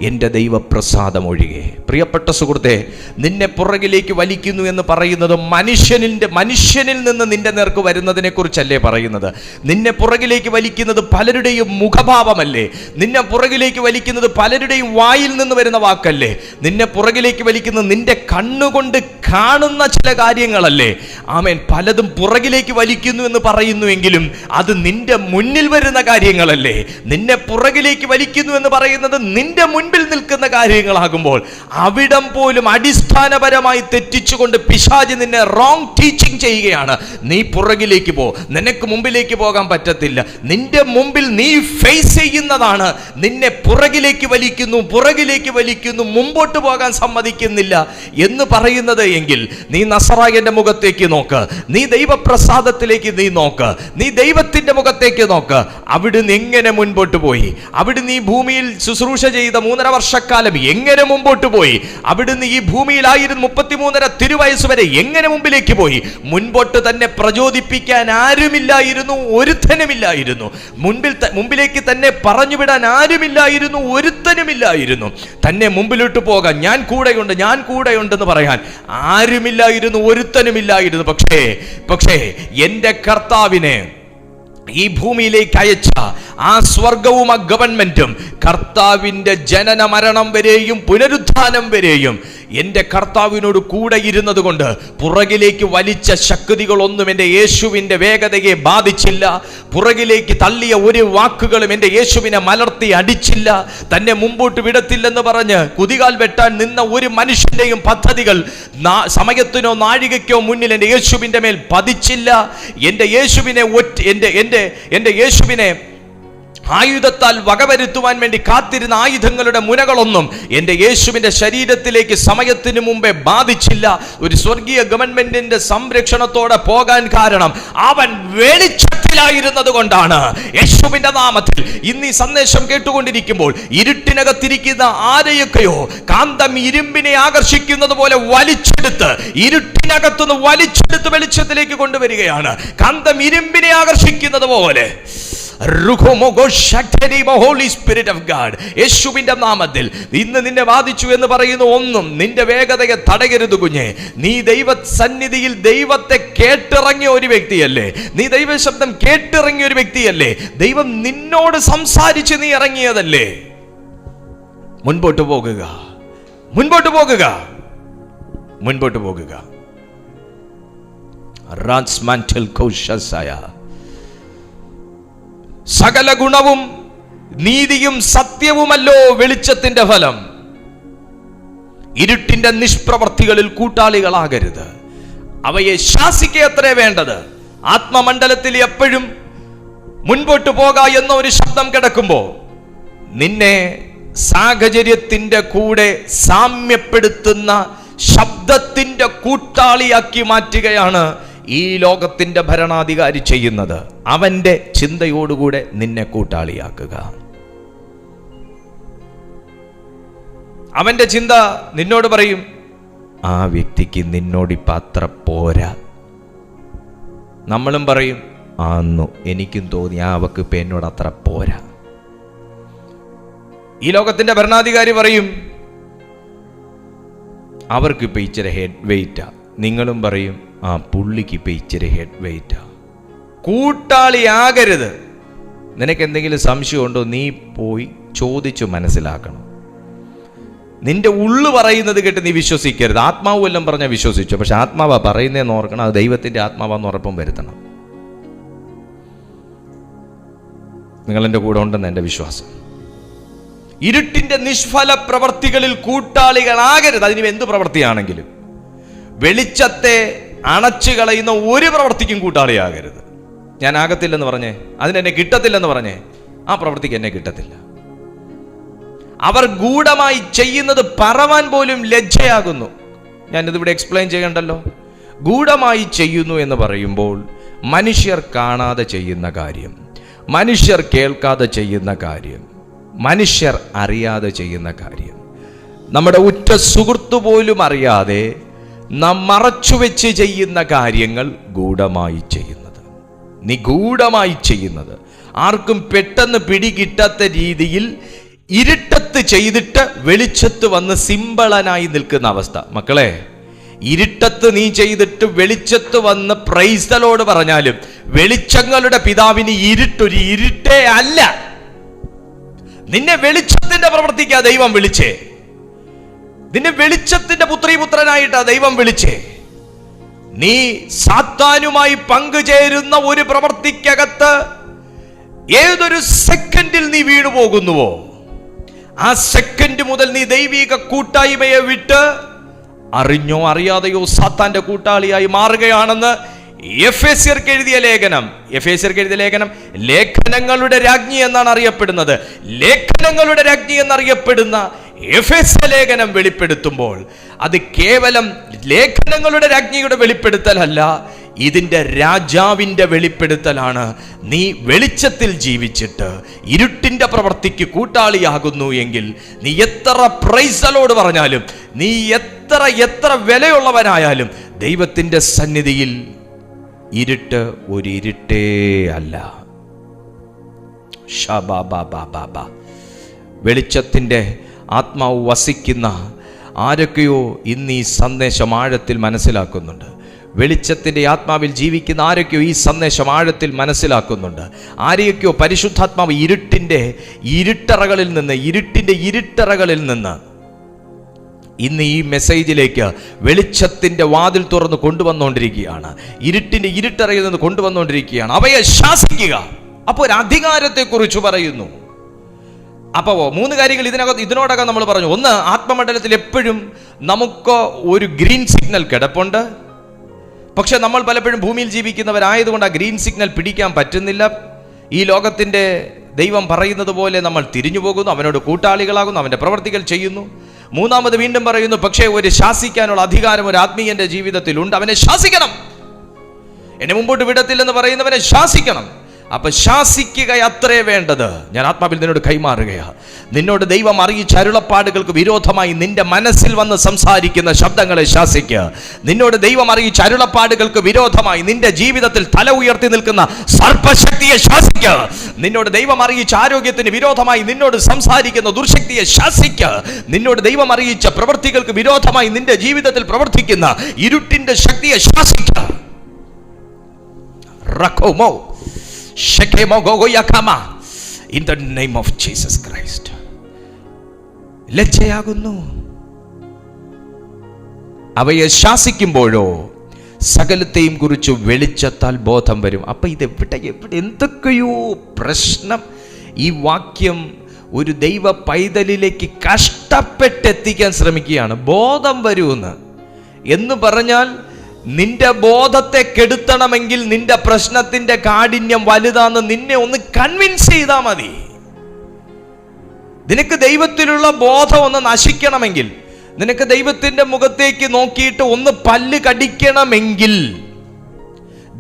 എൻ്റെ ദൈവപ്രസാദം ഒഴികെ. പ്രിയപ്പെട്ട സുഹൃത്തെ, നിന്നെ പുറകിലേക്ക് വലിക്കുന്നു എന്ന് പറയുന്നത് മനുഷ്യനിൽ നിന്ന് നിന്റെ നേർക്ക് വരുന്നതിനെ കുറിച്ചല്ലേ പറയുന്നത്. നിന്നെ പുറകിലേക്ക് വലിക്കുന്നത് പലരുടെയും മുഖഭാവമല്ലേ. നിന്നെ പുറകിലേക്ക് വലിക്കുന്നത് പലരുടെയും വായിൽ നിന്ന് വരുന്ന വാക്കല്ലേ. നിന്നെ പുറകിലേക്ക് വലിക്കുന്നത് നിന്റെ കണ്ണുകൊണ്ട് കാണുന്ന ചില കാര്യങ്ങളല്ലേ. ആമേൻ. പലതും പുറകിലേക്ക് വലിക്കുന്നു എന്ന് പറയുന്നുവെങ്കിലും അത് നിന്റെ മുന്നിൽ വരുന്ന കാര്യങ്ങളല്ലേ. നിന്നെ പുറകിലേക്ക് വലിക്കുന്നു എന്ന് പറയുന്നത് നിന്റെ മുൻപിൽ നിൽക്കുന്ന കാര്യങ്ങളാകുമ്പോൾ അവിടം പോലും അടിസ്ഥാനപരമായി തെറ്റിച്ചുകൊണ്ട് പിശാച് നിന്നെ റോങ് ടീച്ചിങ് ചെയ്യുകയാണ്. നീ പുറകിലേക്ക് പോ, നിനക്ക് മുമ്പിലേക്ക് പോകാൻ പറ്റത്തില്ല. നിന്റെ മുമ്പിൽ നീ ഫേസ് ചെയ്യുന്നതാണ് നിന്നെ പുറകിലേക്ക് വലിക്കുന്നു, മുമ്പോട്ട് പോകാൻ സമ്മതിക്കുന്നില്ല എന്ന് പറയുന്നത് എങ്കിൽ നീ നസറായന്റെ മുഖത്തേക്ക് നോക്ക്, നീ ദൈവപ്രസാദത്തിലേക്ക് നീ നോക്ക്, നീ ദൈവത്തിന്റെ മുഖത്തേക്ക് നോക്ക്. അവിടുന്ന് എങ്ങനെ മുൻപോട്ട് പോയി? അവിടുന്ന് ഈ ഭൂമിയിൽ ശുശ്രൂഷ ചെയ്ത 3.5 വർഷക്കാലം എങ്ങനെ മുമ്പോട്ട് പോയി? അവിടുന്ന് ഈ ഭൂമിയിലായിരുന്നു 33.5 തിരുവയസ്സ് വരെ എങ്ങനെ മുമ്പിലേക്ക് പോയി? മുൻപോട്ട് തന്നെ പ്രചോദിപ്പിക്കാൻ ആരുമില്ലായിരുന്നു, ഒരുത്തനുമില്ലായിരുന്നു. മുമ്പിലേക്ക് തന്നെ പറഞ്ഞുവിടാൻ ആരുമില്ലായിരുന്നു, ഒരുത്തനുമില്ലായിരുന്നു. തന്നെ മുമ്പിലോട്ട് പോകാൻ ഞാൻ കൂടെയുണ്ടെന്ന് പറയാൻ ആരുമില്ലായിരുന്നു, ഒരുത്തനുമില്ലായിരുന്നു. പക്ഷേ എൻ്റെ കർത്താവിനെ ഈ ഭൂമിയിലേക്ക് അയച്ച ആ സ്വർഗവും ആ ഗവൺമെന്റും കർത്താവിൻ്റെ ജനന മരണം വരെയും പുനരുത്ഥാനം വരെയും എൻ്റെ കർത്താവിനോട് കൂടെ ഇരുന്നത് കൊണ്ട് പുറകിലേക്ക് വലിച്ച ശക്തികളൊന്നും എൻ്റെ യേശുവിൻ്റെ വേഗതയെ ബാധിച്ചില്ല. പുറകിലേക്ക് തള്ളിയ ഒരു വാക്കുകളും എൻ്റെ യേശുവിനെ മലർത്തി അടിച്ചില്ല. തന്നെ മുമ്പോട്ട് വിടത്തില്ലെന്ന് പറഞ്ഞ് കുതികാൽ വെട്ടാൻ നിന്ന ഒരു മനുഷ്യൻ്റെയും പദ്ധതികൾ സമയത്തിനോ നാഴികയ്ക്കോ മുന്നിൽ എൻ്റെ യേശുവിൻ്റെ മേൽ പതിച്ചില്ല. എൻ്റെ യേശുവിനെ ആയുധത്താൽ വകവരുത്തുവാൻ വേണ്ടി കാത്തിരുന്ന ആയുധങ്ങളുടെ മുനകളൊന്നും എൻ്റെ യേശുവിൻ്റെ ശരീരത്തിലേക്ക് സമയത്തിന് മുമ്പേ ബാധിച്ചില്ല. ഒരു സ്വർഗീയ ഗവൺമെന്റിന്റെ സംരക്ഷണത്തോടെ പോകാൻ കാരണം അവൻ വെളിച്ചത്തിലായിരുന്നത് കൊണ്ടാണ്. യേശുവിന്റെ നാമത്തിൽ ഇന്ന് ഈ സന്ദേശം കേട്ടുകൊണ്ടിരിക്കുമ്പോൾ ഇരുട്ടിനകത്തിരിക്കുന്ന ആരെയൊക്കെയോ കാന്തം ഇരുമ്പിനെ ആകർഷിക്കുന്നത് പോലെ വലിച്ചെടുത്ത്, ഇരുട്ടിനകത്തുനിന്ന് വലിച്ചെടുത്ത് വെളിച്ചത്തിലേക്ക് കൊണ്ടുവരികയാണ്. കാന്തം ഇരുമ്പിനെ ആകർഷിക്കുന്നത് പോലെ യേശുവിന്റെ നാമത്തിൽ ഇന്ന് നിന്നെ ബാധിച്ചു എന്ന് പറയുന്ന ഒന്നും നിന്റെ വേഗതയെ തടയരുത് കുഞ്ഞെ. നീ ദൈവ സന്നിധിയിൽ ദൈവത്തെ കേട്ടിറങ്ങിയ ഒരു വ്യക്തിയല്ലേ? നീ ദൈവ ശബ്ദം കേട്ടിറങ്ങിയ ഒരു വ്യക്തിയല്ലേ? ദൈവം നിന്നോട് സംസാരിച്ച് നീ ഇറങ്ങിയതല്ലേ? മുൻപോട്ട് പോകുക, മുൻപോട്ട് പോകുക, മുൻപോട്ട് പോകുക. സകല ഗുണവും നീതിയും സത്യവുമല്ലോ വെളിച്ചത്തിന്റെ ഫലം. ഇരുട്ടിന്റെ നിഷ്പ്രവർത്തികളിൽ കൂട്ടാളികളാകരുത്. അവയെ ശാസിക്കത്രേ വേണ്ടത്. ആത്മമണ്ഡലത്തിൽ എപ്പോഴും മുൻപോട്ട് പോക എന്ന ഒരു ശബ്ദം കിടക്കുമ്പോ നിന്നെ സാഹചര്യത്തിന്റെ കൂടെ സാമ്യപ്പെടുത്തുന്ന ശബ്ദത്തിന്റെ കൂട്ടാളിയാക്കി മാറ്റുകയാണ് ഈ ലോകത്തിന്റെ ഭരണാധികാരി ചെയ്യുന്നത്. അവന്റെ ചിന്തയോടുകൂടെ നിന്നെ കൂട്ടാളിയാക്കുക. അവന്റെ ചിന്ത നിന്നോട് പറയും, ആ വ്യക്തിക്ക് നിന്നോടിപ്പം അത്ര പോരാ. നമ്മളും പറയും, ആന്നു എനിക്കും തോന്നി അവക്ക് ഇപ്പം എന്നോട് അത്ര പോരാ. ഈ ലോകത്തിന്റെ ഭരണാധികാരി പറയും, അവർക്കിപ്പോൾ ഇച്ചിരി ഹെഡ് വെയിറ്റാ. നിങ്ങളും പറയും, ആ പുള്ളിക്ക് ഇപ്പം ഇച്ചിരി ഹെഡ് വെയിറ്റാ. കൂട്ടാളിയാകരുത്. നിനക്ക് എന്തെങ്കിലും സംശയമുണ്ടോ? നീ പോയി ചോദിച്ചു മനസ്സിലാക്കണം. നിന്റെ ഉള്ളു പറയുന്നത് കേട്ട് നീ വിശ്വസിക്കരുത്. ആത്മാവ് എല്ലാം പറഞ്ഞാൽ വിശ്വസിച്ചു, പക്ഷെ ആത്മാവാ പറയുന്നതെന്ന് ഓർക്കണം. അത് ദൈവത്തിന്റെ ആത്മാവാന്ന് ഉറപ്പും വരുത്തണം. നിങ്ങളെൻ്റെ കൂടെ ഉണ്ടെന്ന് എൻ്റെ വിശ്വാസം. ഇരുട്ടിന്റെ നിഷ്ഫല പ്രവർത്തികളിൽ കൂട്ടാളികളാകരുത്. അതിന് എന്ത് പ്രവൃത്തിയാണെങ്കിലും വെളിച്ചത്തെ അണച്ചു കളയുന്ന ഒരു പ്രവൃത്തിക്കും കൂട്ടാളിയാകരുത്. ഞാൻ ആകത്തില്ലെന്ന് പറഞ്ഞേ, അതിനെന്നെ കിട്ടത്തില്ലെന്ന് പറഞ്ഞേ, ആ പ്രവൃത്തിക്ക് എന്നെ കിട്ടത്തില്ല. അവർ ഗൂഢമായി ചെയ്യുന്നത് പറവാൻ പോലും ലജ്ജയാകുന്നു. ഞാനിതിവിടെ എക്സ്പ്ലെയിൻ ചെയ്യണ്ടല്ലോ. ഗൂഢമായി ചെയ്യുന്നു എന്ന് പറയുമ്പോൾ മനുഷ്യർ കാണാതെ ചെയ്യുന്ന കാര്യം, മനുഷ്യർ കേൾക്കാതെ ചെയ്യുന്ന കാര്യം, മനുഷ്യർ അറിയാതെ ചെയ്യുന്ന കാര്യം, നമ്മുടെ ഉറ്റ സുഹൃത്തു പോലും അറിയാതെ നാം മറച്ചുവെച്ച് ചെയ്യുന്ന കാര്യങ്ങൾ ഗൂഢമായി ചെയ്യുന്നത്, നിഗൂഢമായി ചെയ്യുന്നത്, ആർക്കും പെട്ടെന്ന് പിടികിട്ടാത്ത രീതിയിൽ ഇരുട്ടത്ത് ചെയ്തിട്ട് വെളിച്ചത്ത് വന്ന് സിംബളനായി നിൽക്കുന്ന അവസ്ഥ. മക്കളെ, ഇരുട്ടത്ത് നീ ചെയ്തിട്ട് വെളിച്ചത്ത് വന്ന് പ്രൈസ് ദി ലോർഡ് പറഞ്ഞാലും വെളിച്ചങ്ങളുടെ പിതാവിന് ഇരുട്ടൊരു ഇരുട്ടേ അല്ല. നിന്നെ വെളിച്ചത്തിന്റെ പ്രവർത്തിക്കാ ദൈവം വിളിച്ചേ. നിന്നെ വെളിച്ചത്തിന്റെ പുത്രീപുത്രനായിട്ടാ ദൈവം വിളിച്ചേ. നീ സാത്താനുമായി പങ്കുചേരുന്ന ഒരു പ്രവർത്തിക്കകത്ത് ഏതൊരു സെക്കൻഡിൽ നീ വീണു പോകുന്നുവോ, ആ സെക്കൻഡ് മുതൽ നീ ദൈവിക കൂട്ടായ്മയെ വിട്ട് അറിഞ്ഞോ അറിയാതെയോ സാത്താന്റെ കൂട്ടാളിയായി മാറുകയാണെന്ന് എഫേസ്യർക്ക് എഴുതിയ ലേഖനം, ലേഖനങ്ങളുടെ രാജ്ഞി എന്നാണ് അറിയപ്പെടുന്നത്. ലേഖനങ്ങളുടെ രാജ്ഞി എന്നറിയപ്പെടുന്ന എഫേസ്യ ലേഖനം വെളിപ്പെടുത്തുമ്പോൾ അത് കേവലം ലേഖനങ്ങളുടെ രാജ്ഞിയുടെ വെളിപ്പെടുത്തലല്ല, ഇതിൻ്റെ രാജാവിൻ്റെ വെളിപ്പെടുത്തലാണ്. നീ വെളിച്ചത്തിൽ ജീവിച്ചിട്ട് ഇരുട്ടിൻ്റെ പ്രവൃത്തിക്ക് കൂട്ടാളിയാകുന്നു എങ്കിൽ നീ എത്ര പ്രൈസ് ദി ലോർഡ് പറഞ്ഞാലും, നീ എത്ര വിലയുള്ളവനായാലും ദൈവത്തിൻ്റെ സന്നിധിയിൽ ഇരുട്ട് ഒരു ഇരുട്ടേ അല്ല. വെളിച്ചത്തിൻ്റെ ആത്മാവ് വസിക്കുന്ന ആരൊക്കെയോ ഇന്ന് ഈ സന്ദേശം ആഴത്തിൽ മനസ്സിലാക്കുന്നുണ്ട്. വെളിച്ചത്തിൻ്റെ ആത്മാവിൽ ജീവിക്കുന്ന ആരൊക്കെയോ ഈ സന്ദേശം ആഴത്തിൽ മനസ്സിലാക്കുന്നുണ്ട്. ആരെയൊക്കെയോ പരിശുദ്ധാത്മാവ് ഇരുട്ടിൻ്റെ ഇരുട്ടറകളിൽ നിന്ന് ഇന്ന് ഈ മെസ്സേജിലേക്ക് വെളിച്ചത്തിൻ്റെ വാതിൽ തുറന്ന് കൊണ്ടുവന്നുകൊണ്ടിരിക്കുകയാണ്. ഇരുട്ടിൻ്റെ ഇരുട്ടറയിൽ നിന്ന് കൊണ്ടുവന്നുകൊണ്ടിരിക്കുകയാണ്. അവയെ ശാസിക്കുക. അപ്പോൾ ഒരു അധികാരത്തെക്കുറിച്ച് പറയുന്നു. അപ്പോൾ 3 കാര്യങ്ങൾ ഇതിനോടകം നമ്മൾ പറഞ്ഞു. ഒന്ന്, ആത്മമണ്ഡലത്തിൽ എപ്പോഴും നമുക്ക് ഒരു ഗ്രീൻ സിഗ്നൽ കിടപ്പുണ്ട്. പക്ഷെ നമ്മൾ പലപ്പോഴും ഭൂമിയിൽ ജീവിക്കുന്നവരായതുകൊണ്ട് ആ ഗ്രീൻ സിഗ്നൽ പിടിക്കാൻ പറ്റുന്നില്ല. ഈ ലോകത്തിൻ്റെ ദൈവം പറയുന്നത് പോലെ നമ്മൾ തിരിഞ്ഞു പോകുന്നു, അവനോട് കൂട്ടാളികളാകുന്നു, അവൻ്റെ പ്രവർത്തികൾ ചെയ്യുന്നു. മൂന്നാമത് വീണ്ടും പറയുന്നു, പക്ഷേ ഒരു ശാസിക്കാനുള്ള അധികാരം ഒരു ആത്മീയന്റെ ജീവിതത്തിലുണ്ട്. അവനെ ശാസിക്കണം. എന്നെ മുമ്പോട്ട് വിടത്തില്ലെന്ന് പറയുന്നവനെ ശാസിക്കണം. അപ്പൊ ശാസിക്കുക അത്രേ വേണ്ടത്. ഞാൻ ആത്മാവിൽ നിന്നോട് കൈമാറുകയാ. നിന്നോട് ദൈവം അറിയിച്ച അരുളപ്പാടുകൾക്ക് വിരോധമായി നിന്റെ മനസ്സിൽ വന്ന് സംസാരിക്കുന്ന ശബ്ദങ്ങളെ ശാസിക്കുക. നിന്നോട് ദൈവം അറിയിച്ച അരുളപ്പാടുകൾക്ക് വിരോധമായി നിന്റെ ജീവിതത്തിൽ തല ഉയർത്തി നിൽക്കുന്ന സർപ്പശക്തിയെ ശാസിക്കുക. നിന്നോട് ദൈവം അറിയിച്ച ആരോഗ്യത്തിന് വിരോധമായി നിന്നോട് സംസാരിക്കുന്ന ദുർശക്തിയെ ശാസിക്കുക. നിന്നോട് ദൈവം അറിയിച്ച പ്രവൃത്തികൾക്ക് വിരോധമായി നിന്റെ ജീവിതത്തിൽ പ്രവർത്തിക്കുന്ന ഇരുട്ടിന്റെ ശക്തിയെ ശാസിക്കുക. റഖോമോ in the name of Jesus Christ. ലജ്ജയാകുന്നു. അവയെ ശാസിക്കുമ്പോഴോ സകലത്തെയും കുറിച്ച് വെളിച്ചത്താൽ ബോധം വരും. അപ്പൊ ഇതെവിടെ എന്തൊക്കെയോ പ്രശ്നം. ഈ വാക്യം ഒരു ദൈവ പൈതലിലേക്ക് കഷ്ടപ്പെട്ടെത്തിക്കാൻ ശ്രമിക്കുകയാണ്. ബോധം വരുമെന്ന് എന്ന് പറഞ്ഞാൽ നിന്റെ ബോധത്തെ കെടുത്തണമെങ്കിൽ നിന്റെ പ്രശ്നത്തിന്റെ കാഠിന്യം വലുതാന്ന് നിന്നെ ഒന്ന് കൺവിൻസ് ചെയ്താൽ മതി. നിനക്ക് ദൈവത്തിലുള്ള ബോധം ഒന്ന് നശിക്കണമെങ്കിൽ, നിനക്ക് ദൈവത്തിന്റെ മുഖത്തേക്ക് നോക്കിയിട്ട് ഒന്ന് പല്ല് കടിക്കണമെങ്കിൽ,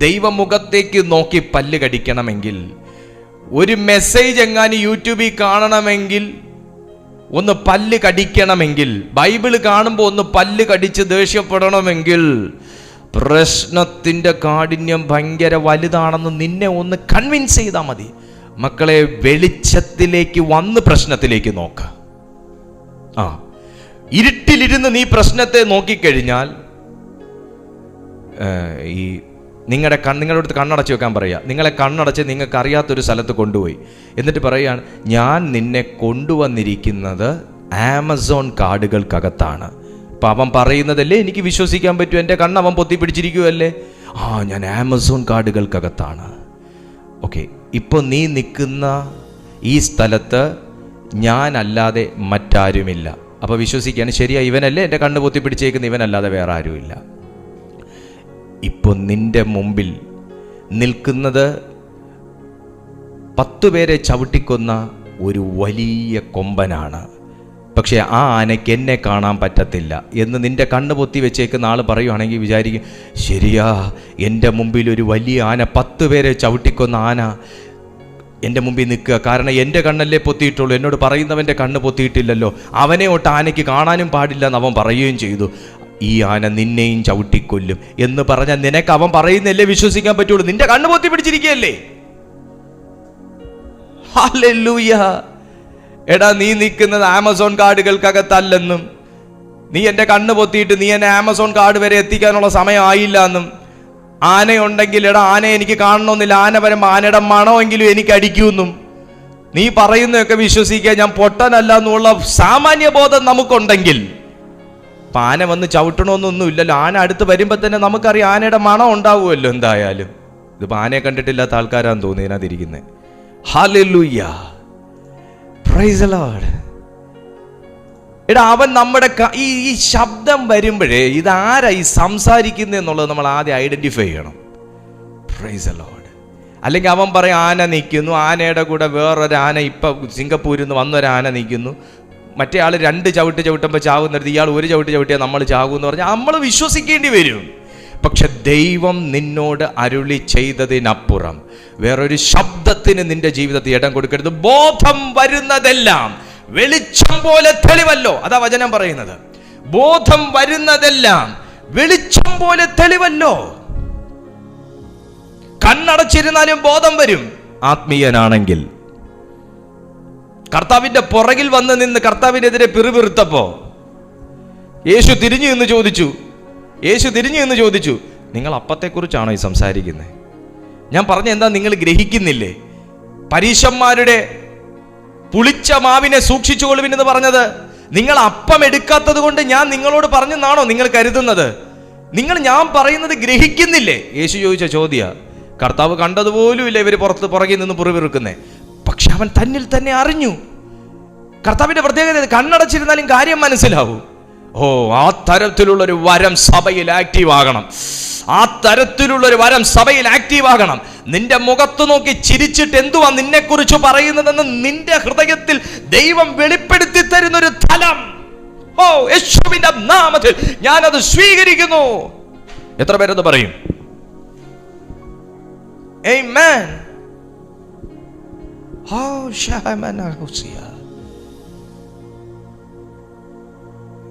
ദൈവമുഖത്തേക്ക് നോക്കി പല്ല് കടിക്കണമെങ്കിൽ, ഒരു മെസ്സേജ് എങ്ങാനും യൂട്യൂബിൽ കാണണമെങ്കിൽ ഒന്ന് പല്ല് കടിക്കണമെങ്കിൽ, ബൈബിള് കാണുമ്പോൾ ഒന്ന് പല്ല് കടിച്ച് ദേഷ്യപ്പെടണമെങ്കിൽ, പ്രശ്നത്തിൻ്റെ കാഠിന്യം ഭയങ്കര വലുതാണെന്ന് നിന്നെ ഒന്ന് കൺവിൻസ് ചെയ്താൽ മതി. മക്കളെ, വെളിച്ചത്തിലേക്ക് വന്ന് പ്രശ്നത്തിലേക്ക് നോക്ക. ഇരുട്ടിലിരുന്ന് നീ പ്രശ്നത്തെ നോക്കിക്കഴിഞ്ഞാൽ ഈ നിങ്ങളുടെ അടുത്ത് കണ്ണടച്ച് വെക്കാൻ പറയുക. നിങ്ങളെ കണ്ണടച്ച് നിങ്ങൾക്ക് അറിയാത്തൊരു സ്ഥലത്ത് കൊണ്ടുപോയി എന്നിട്ട് പറയുകയാണ്, ഞാൻ നിന്നെ കൊണ്ടുവന്നിരിക്കുന്നത് ആമസോൺ കാടുകൾക്കകത്താണ്. അപ്പം അവൻ പറയുന്നതല്ലേ എനിക്ക് വിശ്വസിക്കാൻ പറ്റൂ? എൻ്റെ കണ്ണ് അവൻ പൊത്തിപ്പിടിച്ചിരിക്കുമല്ലേ? ഞാൻ ആമസോൺ കാടുകൾക്കകത്താണ്. ഓക്കെ, ഇപ്പോൾ നീ നിൽക്കുന്ന ഈ സ്ഥലത്ത് ഞാനല്ലാതെ മറ്റാരുമില്ല. അപ്പോൾ വിശ്വസിക്കുകയാണ്, ശരിയാ, ഇവനല്ലേ എൻ്റെ കണ്ണ് പൊത്തിപ്പിടിച്ചേക്കുന്ന, ഇവനല്ലാതെ വേറെ ആരുമില്ല. ഇപ്പോൾ നിന്റെ മുമ്പിൽ നിൽക്കുന്നത് 10 പേരെ ചവിട്ടിക്കൊന്ന ഒരു വലിയ കൊമ്പനാണ്. പക്ഷേ ആ ആനയ്ക്ക് എന്നെ കാണാൻ പറ്റത്തില്ല എന്ന് നിന്റെ കണ്ണ് പൊത്തി വെച്ചേക്കുന്ന ആൾ പറയുവാണെങ്കിൽ വിചാരിക്കും, ശരിയാ, എൻ്റെ മുമ്പിൽ ഒരു വലിയ ആന, 10 പേരെ ചവിട്ടിക്കൊന്ന ആന എൻ്റെ മുമ്പിൽ നിൽക്കുക. കാരണം എൻ്റെ കണ്ണല്ലേ പൊത്തിയിട്ടുള്ളൂ, എന്നോട് പറയുന്നവൻ്റെ കണ്ണ് പൊത്തിയിട്ടില്ലല്ലോ. അവനെ ഒട്ട് ആനയ്ക്ക് കാണാനും പാടില്ല എന്ന് അവൻ പറയുകയും ചെയ്തു. ഈ ആന നിന്നെയും ചവിട്ടിക്കൊല്ലും എന്ന് പറഞ്ഞാൽ നിനക്ക് അവൻ പറയുന്നല്ലേ വിശ്വസിക്കാൻ പറ്റുള്ളൂ. നിന്റെ കണ്ണ് പൊത്തി പിടിച്ചിരിക്കുകയല്ലേ. ഹല്ലേലൂയ. എടാ, നീ നിൽക്കുന്നത് ആമസോൺ കാടുകൾക്കകത്തല്ലെന്നും, നീ എൻ്റെ കണ്ണ് പൊത്തിയിട്ട് നീ എന്നെ ആമസോൺ കാട് വരെ എത്തിക്കാനുള്ള സമയം ആയില്ല എന്നും, ആനയുണ്ടെങ്കിൽ എടാ ആന എനിക്ക് കാണണമെന്നില്ല, ആന വരുമ്പോൾ ആനയുടെ മണമെങ്കിലും എനിക്ക് അടിക്കുമെന്നും നീ പറയുന്നതൊക്കെ വിശ്വസിക്കുക. ഞാൻ പൊട്ടനല്ല എന്നുള്ള സാമാന്യ ബോധം നമുക്കുണ്ടെങ്കിൽ, അപ്പം ആന വന്ന് ചവിട്ടണമെന്നൊന്നും ഇല്ലല്ലോ. ആന അടുത്ത് വരുമ്പോൾ തന്നെ നമുക്കറിയാം ആനയുടെ മണം ഉണ്ടാവുമല്ലോ എന്തായാലും. ഇതിപ്പോൾ ആനയെ കണ്ടിട്ടില്ലാത്ത ആൾക്കാരാന്ന് തോന്നി ഇതിനകത്തിരിക്കുന്നത്. Hallelujah, praise the Lord. എടാ, അവൻ നമ്മുടെ ഈ ശബ്ദം വരുമ്പോഴേ ഇതാരാ ഈ സംസാരിക്കുന്നത് നമ്മൾ ആദ്യം ഐഡന്റിഫൈ ചെയ്യണം. Price the Lord. അല്ലെങ്കിൽ അവൻ പറയും ആന നിൽക്കുന്നു, ആനയുടെ കൂടെ വേറൊരു ആന, ഇപ്പം സിംഗപ്പൂരിൽ നിന്ന് വന്നൊരു ആന നിൽക്കുന്നു, മറ്റേ ആൾ 2 ചവിട്ട് ചവിട്ടുമ്പോൾ ചാവുന്നിടത്ത് ഇയാൾ 1 ചവിട്ട് ചവിട്ടിയാൽ നമ്മൾ ചാകുമെന്ന് പറഞ്ഞാൽ നമ്മൾ വിശ്വസിക്കേണ്ടി വരും. പക്ഷെ ദൈവം നിന്നോട് അരുളി ചെയ്തതിനപ്പുറം വേറൊരു ശബ്ദത്തിന് നിന്റെ ജീവിതത്തിൽ ഇടം കൊടുക്കരുത്. ബോധം വരുന്നതെല്ലാം വെളിച്ചം പോലെ തെളിവല്ലോ, അതാ വചനം പറയുന്നത്. ബോധം വരുന്നതെല്ലാം വെളിച്ചം പോലെ തെളിവല്ലോ. കണ്ണടച്ചിരുന്നാലും ബോധം വരും ആത്മീയനാണെങ്കിൽ. കർത്താവിന്റെ പുറകിൽ വന്ന് നിന്ന് കർത്താവിനെതിരെ പിറുപിറുത്തപ്പോ യേശു തിരിഞ്ഞു എന്ന് ചോദിച്ചു, നിങ്ങൾ അപ്പത്തെക്കുറിച്ചാണോ ഈ സംസാരിക്കുന്നത്? ഞാൻ പറഞ്ഞ എന്താ നിങ്ങൾ ഗ്രഹിക്കുന്നില്ലേ? പരീശന്മാരുടെ പുളിച്ച മാവിനെ സൂക്ഷിച്ചുകൊള്ളുവിനെന്ന് പറഞ്ഞത് നിങ്ങൾ അപ്പം എടുക്കാത്തത് കൊണ്ട് ഞാൻ നിങ്ങളോട് പറഞ്ഞെന്നാണോ നിങ്ങൾ കരുതുന്നത്? ഞാൻ പറയുന്നത് ഗ്രഹിക്കുന്നില്ലേ? യേശു ചോദിച്ച ചോദ്യ. കർത്താവ് കണ്ടതുപോലും ഇല്ല ഇവർ പുറകിൽ നിന്ന് പുറവിറുക്കുന്നേ. പക്ഷെ അവൻ തന്നിൽ തന്നെ അറിഞ്ഞു. കർത്താവിന്റെ പ്രത്യേകത കണ്ണടച്ചിരുന്നാലും കാര്യം മനസ്സിലാവൂ. ആ തരത്തിലുള്ളൊരു വരം സഭയിൽ ആക്റ്റീവ് ആകണം. ആ തരത്തിലുള്ള ഒരു വരം സഭയിൽ ആക്റ്റീവ് ആകണം. നിന്റെ മുഖത്ത് നോക്കി ചിരിച്ചിട്ട് എന്തുവാ നിന്നെ കുറിച്ച് പറയുന്നതെന്ന് നിന്റെ ഹൃദയത്തിൽ ദൈവം വെളിപ്പെടുത്തി തരുന്നൊരു തലം. ഓ, യേശുവിന്റെ നാമത്തിൽ ഞാനത് സ്വീകരിക്കുന്നു. എത്ര പേരെന്ന് പറയും? ആമേൻ.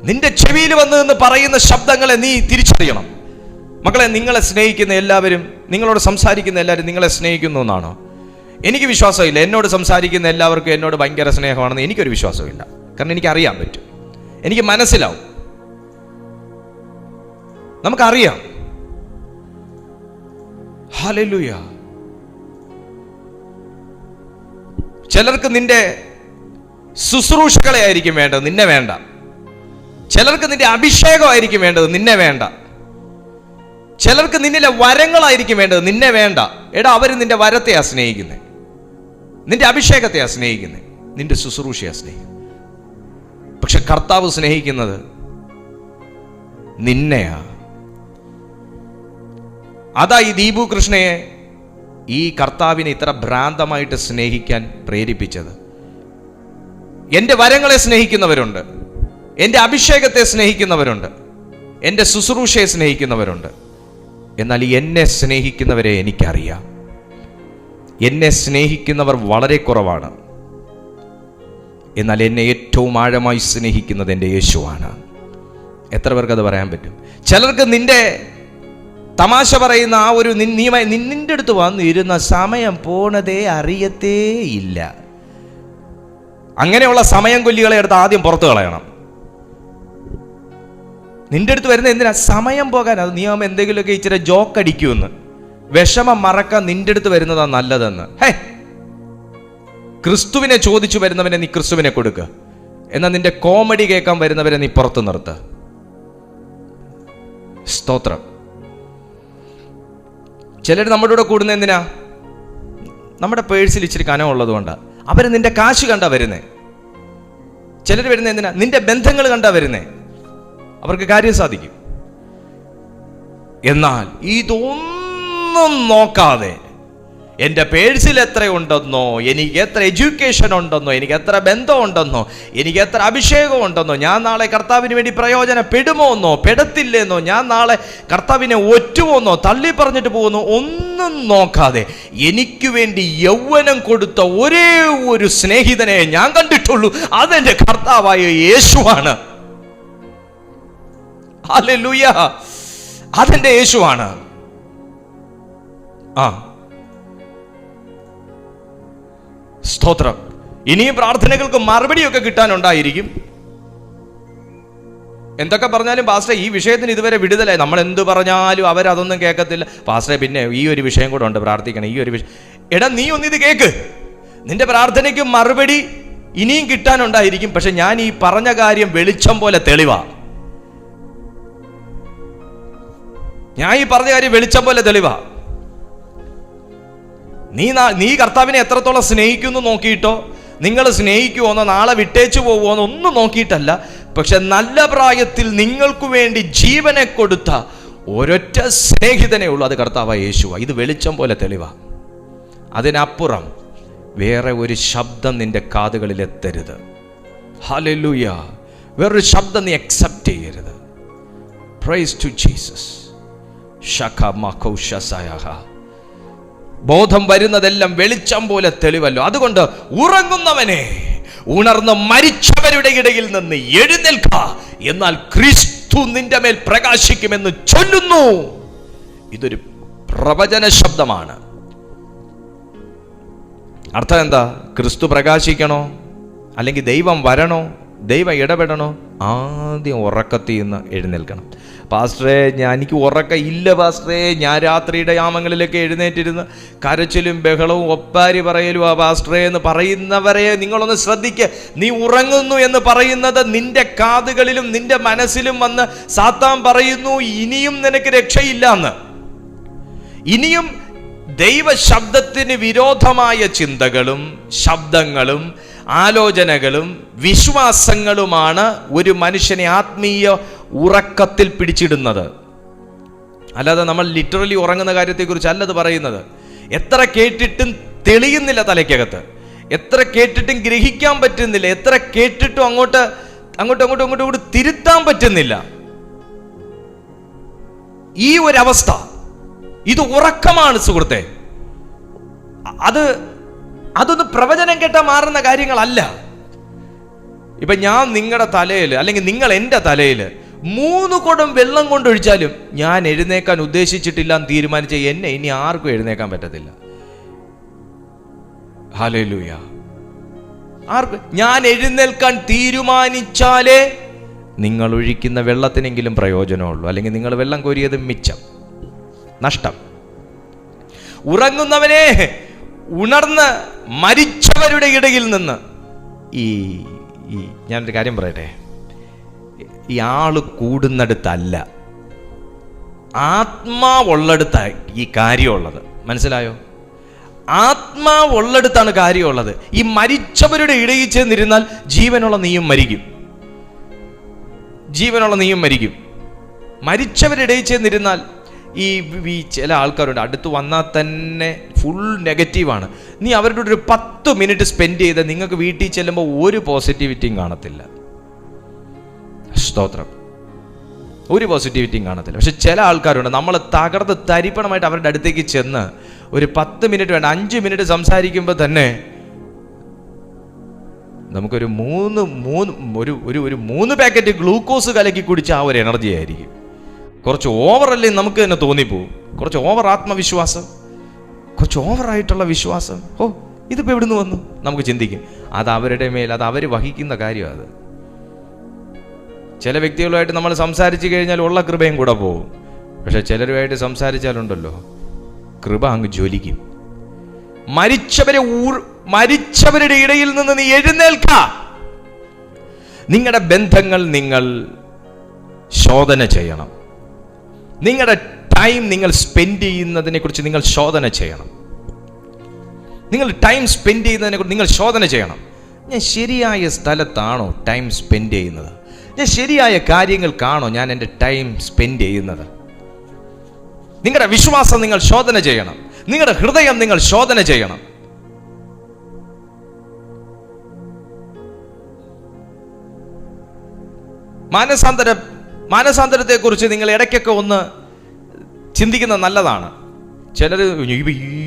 നിന്റെ ചെവിയിൽ വന്ന് നിന്ന് പറയുന്ന ശബ്ദങ്ങളെ നീ തിരിച്ചറിയണം. മക്കളെ, നിങ്ങളെ സ്നേഹിക്കുന്ന എല്ലാവരും, നിങ്ങളോട് സംസാരിക്കുന്ന എല്ലാവരും നിങ്ങളെ സ്നേഹിക്കുന്നു എന്നാണോ? എനിക്ക് വിശ്വാസമില്ല. എന്നോട് സംസാരിക്കുന്ന എല്ലാവർക്കും എന്നോട് ഭയങ്കര സ്നേഹമാണെന്ന് എനിക്കൊരു വിശ്വാസമില്ല. കാരണം എനിക്കറിയാൻ പറ്റും, എനിക്ക് മനസ്സിലാവും, നമുക്കറിയാം. ഹല്ലേലൂയ. ചിലർക്ക് നിന്റെ ശുശ്രൂഷകളെ ആയിരിക്കും വേണ്ടത്, നിന്നെ വേണ്ട. ചിലർക്ക് നിന്റെ അഭിഷേകമായിരിക്കും വേണ്ടത്, നിന്നെ വേണ്ട. ചിലർക്ക് നിന്നിലെ വരങ്ങളായിരിക്കും വേണ്ടത്, നിന്നെ വേണ്ട. എടാ, അവർ നിന്റെ വരത്തെയാ സ്നേഹിക്കുന്നത്, നിന്റെ അഭിഷേകത്തെയാ സ്നേഹിക്കുന്നത്, നിന്റെ ശുശ്രൂഷയാ സ്നേഹിക്കുന്നത്. പക്ഷെ കർത്താവ് സ്നേഹിക്കുന്നത് നിന്നെയാ. അതാ ഈ ദീപു കൃഷ്ണയെ ഈ കർത്താവിനെ ഇത്ര ഭ്രാന്തമായിട്ട് സ്നേഹിക്കാൻ പ്രേരിപ്പിച്ചത്. എൻ്റെ വരങ്ങളെ സ്നേഹിക്കുന്നവരുണ്ട്, എൻ്റെ അഭിഷേകത്തെ സ്നേഹിക്കുന്നവരുണ്ട്, എൻ്റെ ശുശ്രൂഷയെ സ്നേഹിക്കുന്നവരുണ്ട്. എന്നാൽ എന്നെ സ്നേഹിക്കുന്നവരെ എനിക്കറിയാം. എന്നെ സ്നേഹിക്കുന്നവർ വളരെ കുറവാണ്. എന്നാൽ എന്നെ ഏറ്റവും ആഴമായി സ്നേഹിക്കുന്നത് എൻ്റെ യേശുവാണ്. എത്ര പേർക്ക് അത് പറയാൻ പറ്റും? ചിലർക്ക് നിന്റെ തമാശ പറയുന്ന ആ ഒരു നിന്റെ അടുത്ത് വന്നിരുന്ന സമയം പോണതേ അറിയത്തേ ഇല്ല. അങ്ങനെയുള്ള സമയം കൊല്ലികളെ എടുത്ത് ആദ്യം പുറത്തു കളയണം. നിന്റെ അടുത്ത് വരുന്ന എന്തിനാ? സമയം പോകാൻ. അത് നീ ആവുമ്പോൾ എന്തെങ്കിലുമൊക്കെ ഇച്ചിരി ജോക്ക് അടിക്കുമെന്ന്, വിഷമം മറക്കാൻ നിന്റെ അടുത്ത് വരുന്നതാ നല്ലതെന്ന്. ഹേ, ക്രിസ്തുവിനെ ചോദിച്ചു വരുന്നവനെ നീ ക്രിസ്തുവിനെ കൊടുക്കുക. എന്നാൽ നിന്റെ കോമഡി കേൾക്കാൻ വരുന്നവരെ നീ പുറത്തു നിർത്ത്. സ്തോത്രം. ചിലർ നമ്മുടെ കൂടെ കൂടുന്ന എന്തിനാ? നമ്മുടെ പേഴ്സിൽ ഇച്ചിരി കനമുള്ളത് കൊണ്ടാണ്. അവർ നിന്റെ കാശ് കണ്ടാ വരുന്നേ. ചിലർ വരുന്ന എന്തിനാ? നിന്റെ ബന്ധങ്ങൾ കണ്ടാ വരുന്നേ. അവർക്ക് കാര്യം സാധിക്കും. എന്നാൽ ഇതൊന്നും നോക്കാതെ എൻ്റെ പേഴ്സിൽ എത്ര ഉണ്ടെന്നോ, എനിക്ക് എത്ര എഡ്യൂക്കേഷൻ ഉണ്ടെന്നോ, എനിക്ക് എത്ര ബന്ധം ഉണ്ടെന്നോ, എനിക്ക് എത്ര അഭിഷേകം ഉണ്ടെന്നോ, ഞാൻ നാളെ കർത്താവിന് വേണ്ടി പ്രയോജനപ്പെടുമോ എന്നോ പെടത്തില്ലെന്നോ, ഞാൻ നാളെ കർത്താവിനെ ഒറ്റുമോന്നോ തള്ളി പറഞ്ഞിട്ട് പോകുന്നു, ഒന്നും നോക്കാതെ എനിക്ക് വേണ്ടി യൗവനം കൊടുത്ത ഒരേ ഒരു സ്നേഹിതനെ ഞാൻ കണ്ടിട്ടുള്ളൂ. അതെൻ്റെ കർത്താവായ യേശുവാണ്. ഹല്ലേലൂയ. അതെന്റെ യേശുവാണ്. സ്തോത്രം. ഇനിയും പ്രാർത്ഥനകൾക്ക് മറുപടിയൊക്കെ കിട്ടാനുണ്ടായിരിക്കും. എന്തൊക്കെ പറഞ്ഞാലും പാസ്റ്റർ ഈ വിഷയത്തിന് ഇതുവരെ വിടുതലായി. നമ്മൾ എന്ത് പറഞ്ഞാലും അവരതൊന്നും കേൾക്കത്തില്ല. പാസ്റ്ററെ, പിന്നെ ഈ ഒരു വിഷയം കൂടെ ഉണ്ട്, പ്രാർത്ഥിക്കണം, ഈ ഒരു വിഷയം. എടാ, നീ ഒന്നിത് കേക്ക്. നിന്റെ പ്രാർത്ഥനയ്ക്ക് മറുപടി ഇനിയും കിട്ടാനുണ്ടായിരിക്കും. പക്ഷെ ഞാൻ ഈ പറഞ്ഞ കാര്യം വെളിച്ചം പോലെ തെളിവാ. ഞാൻ ഈ പറഞ്ഞ കാര്യം വെളിച്ചം പോലെ തെളിവാ. നീ കർത്താവിനെ എത്രത്തോളം സ്നേഹിക്കുന്നു നോക്കിയിട്ടോ, നിങ്ങൾ സ്നേഹിക്കുമോന്നോ നാളെ വിട്ടേച്ചു പോകുമോന്നോ ഒന്നും നോക്കിയിട്ടല്ല. പക്ഷെ നല്ല പ്രായത്തിൽ നിങ്ങൾക്ക് വേണ്ടി ജീവനെ കൊടുത്ത ഒരൊറ്റ സ്നേഹിതനേ ഉള്ളൂ, അത് കർത്താവായ യേശുവാ. ഇത് വെളിച്ചം പോലെ തെളിവാ. അതിനപ്പുറം വേറെ ഒരു ശബ്ദം നിന്റെ കാതുകളിൽ എത്തരുത്. ഹല്ലേലൂയ. വേറൊരു ശബ്ദം നീ അക്സെപ്റ്റ് ചെയ്യരുത്. Praise to Jesus. ബോധം വരുന്നതെല്ലാം വെളിച്ചം പോലെ തെളിവല്ലോ. അതുകൊണ്ട് ഉറങ്ങുന്നവനെ ഉണർന്ന് മരിച്ചവരുടെ ഇടയിൽ നിന്ന് എഴുന്നേൽക്ക, എന്നാൽ ക്രിസ്തു നിന്റെ മേൽ പ്രകാശിക്കുമെന്ന് ചൊല്ലുന്നു. ഇതൊരു പ്രവചന ശബ്ദമാണ്. അർത്ഥം എന്താ? ക്രിസ്തു പ്രകാശിക്കണോ, അല്ലെങ്കിൽ ദൈവം വരണോ, ദൈവം ഇടപെടണോ, ആദ്യം ഉറക്കത്തിൽ നിന്ന് എഴുന്നേൽക്കണം. പാസ്റ്ററെ, എനിക്ക് ഉറക്കം ഇല്ല പാസ്റ്ററെ, ഞാൻ രാത്രിയുടെ യാമങ്ങളിലൊക്കെ എഴുന്നേറ്റിരുന്ന് കരച്ചിലും ബഹളവും ഒപ്പാരി പറയലും ആ പാസ്റ്ററെ എന്ന് പറയുന്നവരെ നിങ്ങളൊന്ന് ശ്രദ്ധിക്കുക. നീ ഉറങ്ങുന്നു എന്ന് പറയുന്നത് നിന്റെ കാതുകളിലും നിന്റെ മനസ്സിലും വന്ന് സാത്താൻ പറയുന്നു ഇനിയും നിനക്ക് രക്ഷയില്ല എന്ന്. ഇനിയും ദൈവശബ്ദത്തിന് വിരോധമായ ചിന്തകളും ശബ്ദങ്ങളും ആലോചനകളും വിശ്വാസങ്ങളുമാണ് ഒരു മനുഷ്യനെ ആത്മീയ ഉറക്കത്തിൽ പിടിച്ചിടുന്നത്. അല്ലാതെ നമ്മൾ ലിറ്ററലി ഉറങ്ങുന്ന കാര്യത്തെക്കുറിച്ച് അല്ലത് പറയുന്നത്. എത്ര കേട്ടിട്ടും തെളിയുന്നില്ല തലയ്ക്കകത്ത്, എത്ര കേട്ടിട്ടും ഗ്രഹിക്കാൻ പറ്റുന്നില്ല, എത്ര കേട്ടിട്ടും അങ്ങോട്ട് തിരുത്താൻ പറ്റുന്നില്ല. ഈ ഒരവസ്ഥ, ഇത് ഉറക്കമാണ് സുഹൃത്തെ. അതൊന്ന് പ്രവചനം കേട്ടാൽ മാറുന്ന കാര്യങ്ങളല്ല. ഇപ്പൊ ഞാൻ നിങ്ങളുടെ തലയിൽ, അല്ലെങ്കിൽ നിങ്ങൾ എൻ്റെ തലയിൽ 3 കുടം വെള്ളം കൊണ്ടൊഴിച്ചാലും ഞാൻ എഴുന്നേക്കാൻ ഉദ്ദേശിച്ചിട്ടില്ല എന്ന് തീരുമാനിച്ച എന്നെ ഇനി ആർക്കും എഴുന്നേക്കാൻ പറ്റത്തില്ല. ഹല്ലേലൂയ. ഞാൻ എഴുന്നേൽക്കാൻ തീരുമാനിച്ചാലേ നിങ്ങൾ ഒഴിക്കുന്ന വെള്ളത്തിനെങ്കിലും പ്രയോജനമുള്ളൂ. അല്ലെങ്കിൽ നിങ്ങൾ വെള്ളം കോരിയത് മിച്ചം, നഷ്ടം. ഉറങ്ങുന്നവനെ ഉണർന്ന് മരിച്ചവരുടെ ഇടയിൽ നിന്ന് ഞാനൊരു കാര്യം പറയട്ടെ, ഈ ആള് കൂടുന്നിടത്തല്ല, ആത്മാവുള്ളിടത്താ ഈ കാര്യമുള്ളത്. മനസ്സിലായോ? ആത്മാവുള്ളിടത്താണ് കാര്യമുള്ളത്. ഈ മരിച്ചവരുടെ ഇടയിൽ ചെന്നിരുന്നാൽ ജീവനുള്ള നീയും മരിക്കും, ജീവനുള്ള നീയും മരിക്കും. മരിച്ചവരുടെ ഇടയിൽ ചെന്നിരുന്നാൽ ഈ ചില ആൾക്കാരുണ്ട്, അടുത്ത് വന്നാൽ തന്നെ ഫുൾ നെഗറ്റീവാണ്. നീ അവരുടെ ഒരു 10 മിനിറ്റ് സ്പെൻഡ് ചെയ്ത് നിങ്ങൾക്ക് വീട്ടിൽ ചെല്ലുമ്പോൾ ഒരു പോസിറ്റിവിറ്റിയും കാണത്തില്ല. സ്തോത്രം, ഒരു പോസിറ്റിവിറ്റിയും കാണത്തില്ല. പക്ഷെ ചില ആൾക്കാരുണ്ട്, നമ്മൾ തകർന്ന് തരിപ്പണമായിട്ട് അവരുടെ അടുത്തേക്ക് ചെന്ന് ഒരു 10 മിനിറ്റ് വേണ്ട 5 മിനിറ്റ് സംസാരിക്കുമ്പോൾ തന്നെ നമുക്കൊരു 3 പാക്കറ്റ് ഗ്ലൂക്കോസ് കലക്കി കുടിച്ച ആ ഒരു എനർജി ആയിരിക്കും. കുറച്ച് ഓവറല്ലേ നമുക്ക് തന്നെ തോന്നിപ്പോവും. കുറച്ച് ഓവർ ആത്മവിശ്വാസം, കുറച്ച് ഓവറായിട്ടുള്ള വിശ്വാസം. ഇതിപ്പോൾ എവിടുന്ന് വന്നു നമുക്ക് ചിന്തിക്കും. അത് അവരുടെ മേൽ, അത് അവർ വഹിക്കുന്ന കാര്യമാണ്. അത് ചില വ്യക്തികളുമായിട്ട് നമ്മൾ സംസാരിച്ചു കഴിഞ്ഞാൽ ഉള്ള കൃപയും കൂടെ പോകും. പക്ഷെ ചിലരുമായിട്ട് സംസാരിച്ചാലുണ്ടല്ലോ, കൃപ അങ്ങ് ജ്വലിക്കും. മരിച്ചവരുടെ ഇടയിൽ നിന്ന് നീ എഴുന്നേൽക്ക. നിങ്ങളുടെ ബന്ധങ്ങൾ നിങ്ങൾ ശോധന ചെയ്യണം. നിങ്ങളുടെ ടൈം നിങ്ങൾ സ്പെൻഡ് ചെയ്യുന്നതിനെ കുറിച്ച് നിങ്ങൾ ശോധന ചെയ്യണം. നിങ്ങൾ ടൈം സ്പെൻഡ് ചെയ്യുന്നതിനെ കുറിച്ച് നിങ്ങൾ ശോധന ചെയ്യണം. ഞാൻ ശരിയായ സ്ഥലത്താണോ ടൈം സ്പെൻഡ് ചെയ്യുന്നത്? ഞാൻ ശരിയായ കാര്യങ്ങൾക്കാണോ ഞാൻ എൻ്റെ ടൈം സ്പെൻഡ് ചെയ്യുന്നത്? നിങ്ങളുടെ വിശ്വാസം നിങ്ങൾ ശോധന ചെയ്യണം. നിങ്ങളുടെ ഹൃദയം നിങ്ങൾ ശോധന ചെയ്യണം. മാനസാന്തരത്തെക്കുറിച്ച് നിങ്ങൾ ഇടയ്ക്കൊക്കെ ഒന്ന് ചിന്തിക്കുന്നത് നല്ലതാണ്. ചിലർ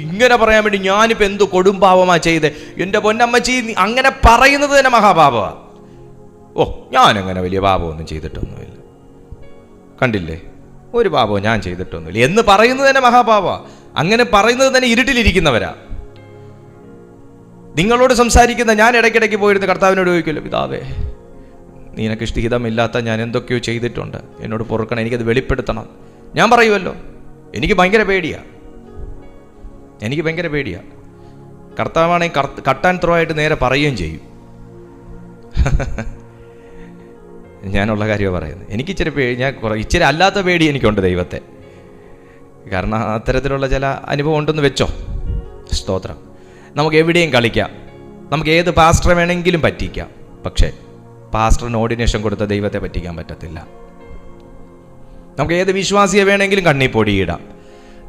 ഇങ്ങനെ പറയാൻ വേണ്ടി ഞാനിപ്പോൾ എന്ത് കൊടുംപാപമാ ചെയ്ത്, എൻ്റെ പൊന്നമ്മച്ചി അങ്ങനെ പറയുന്നത് തന്നെ മഹാപാപമാണ്. ഞാനങ്ങനെ വലിയ പാപമൊന്നും ചെയ്തിട്ടൊന്നുമില്ല, കണ്ടില്ലേ, ഒരു പാപവും ഞാൻ ചെയ്തിട്ടൊന്നുമില്ല എന്ന് പറയുന്നത് തന്നെ മഹാപാപമാണ്. അങ്ങനെ പറയുന്നത് തന്നെ ഇരുട്ടിലിരിക്കുന്നവരാ. നിങ്ങളോട് സംസാരിക്കുന്ന ഞാൻ ഇടയ്ക്കിടയ്ക്ക് പോയിരുന്ന കർത്താവിനോട് ചോദിക്കുമല്ലോ, പിതാവേ നിനക്ക് ഇഷ്ടഹിതമില്ലാത്ത ഞാൻ എന്തൊക്കെയോ ചെയ്തിട്ടുണ്ട്, എന്നോട് പൊറുക്കണം, എനിക്കത് വെളിപ്പെടുത്തണം. ഞാൻ പറയുമല്ലോ, എനിക്ക് ഭയങ്കര പേടിയാണ്. കർത്താവാണെങ്കിൽ കട്ട് ആൻഡ് ത്രോ ആയിട്ട് നേരെ പറയുകയും ചെയ്യും. ഞാനുള്ള കാര്യമാണ് പറയുന്നത്. എനിക്ക് ഇച്ചിരി അല്ലാത്ത പേടി എനിക്കുണ്ട് ദൈവത്തെ. കാരണം അത്തരത്തിലുള്ള ചില അനുഭവം ഉണ്ടെന്ന് വെച്ചോ. സ്തോത്രം. നമുക്ക് എവിടെയും കളിക്കാം, നമുക്ക് ഏത് പാസ്റ്റർ വേണമെങ്കിലും പറ്റിക്കാം. പക്ഷേ പാസ്റ്ററിന് ഓർഡിനേഷൻ കൊടുത്ത ദൈവത്തെ പറ്റിക്കാൻ പറ്റത്തില്ല. നമുക്ക് ഏത് വിശ്വാസിയെ വേണമെങ്കിലും കണ്ണി പൊടിയിടാം.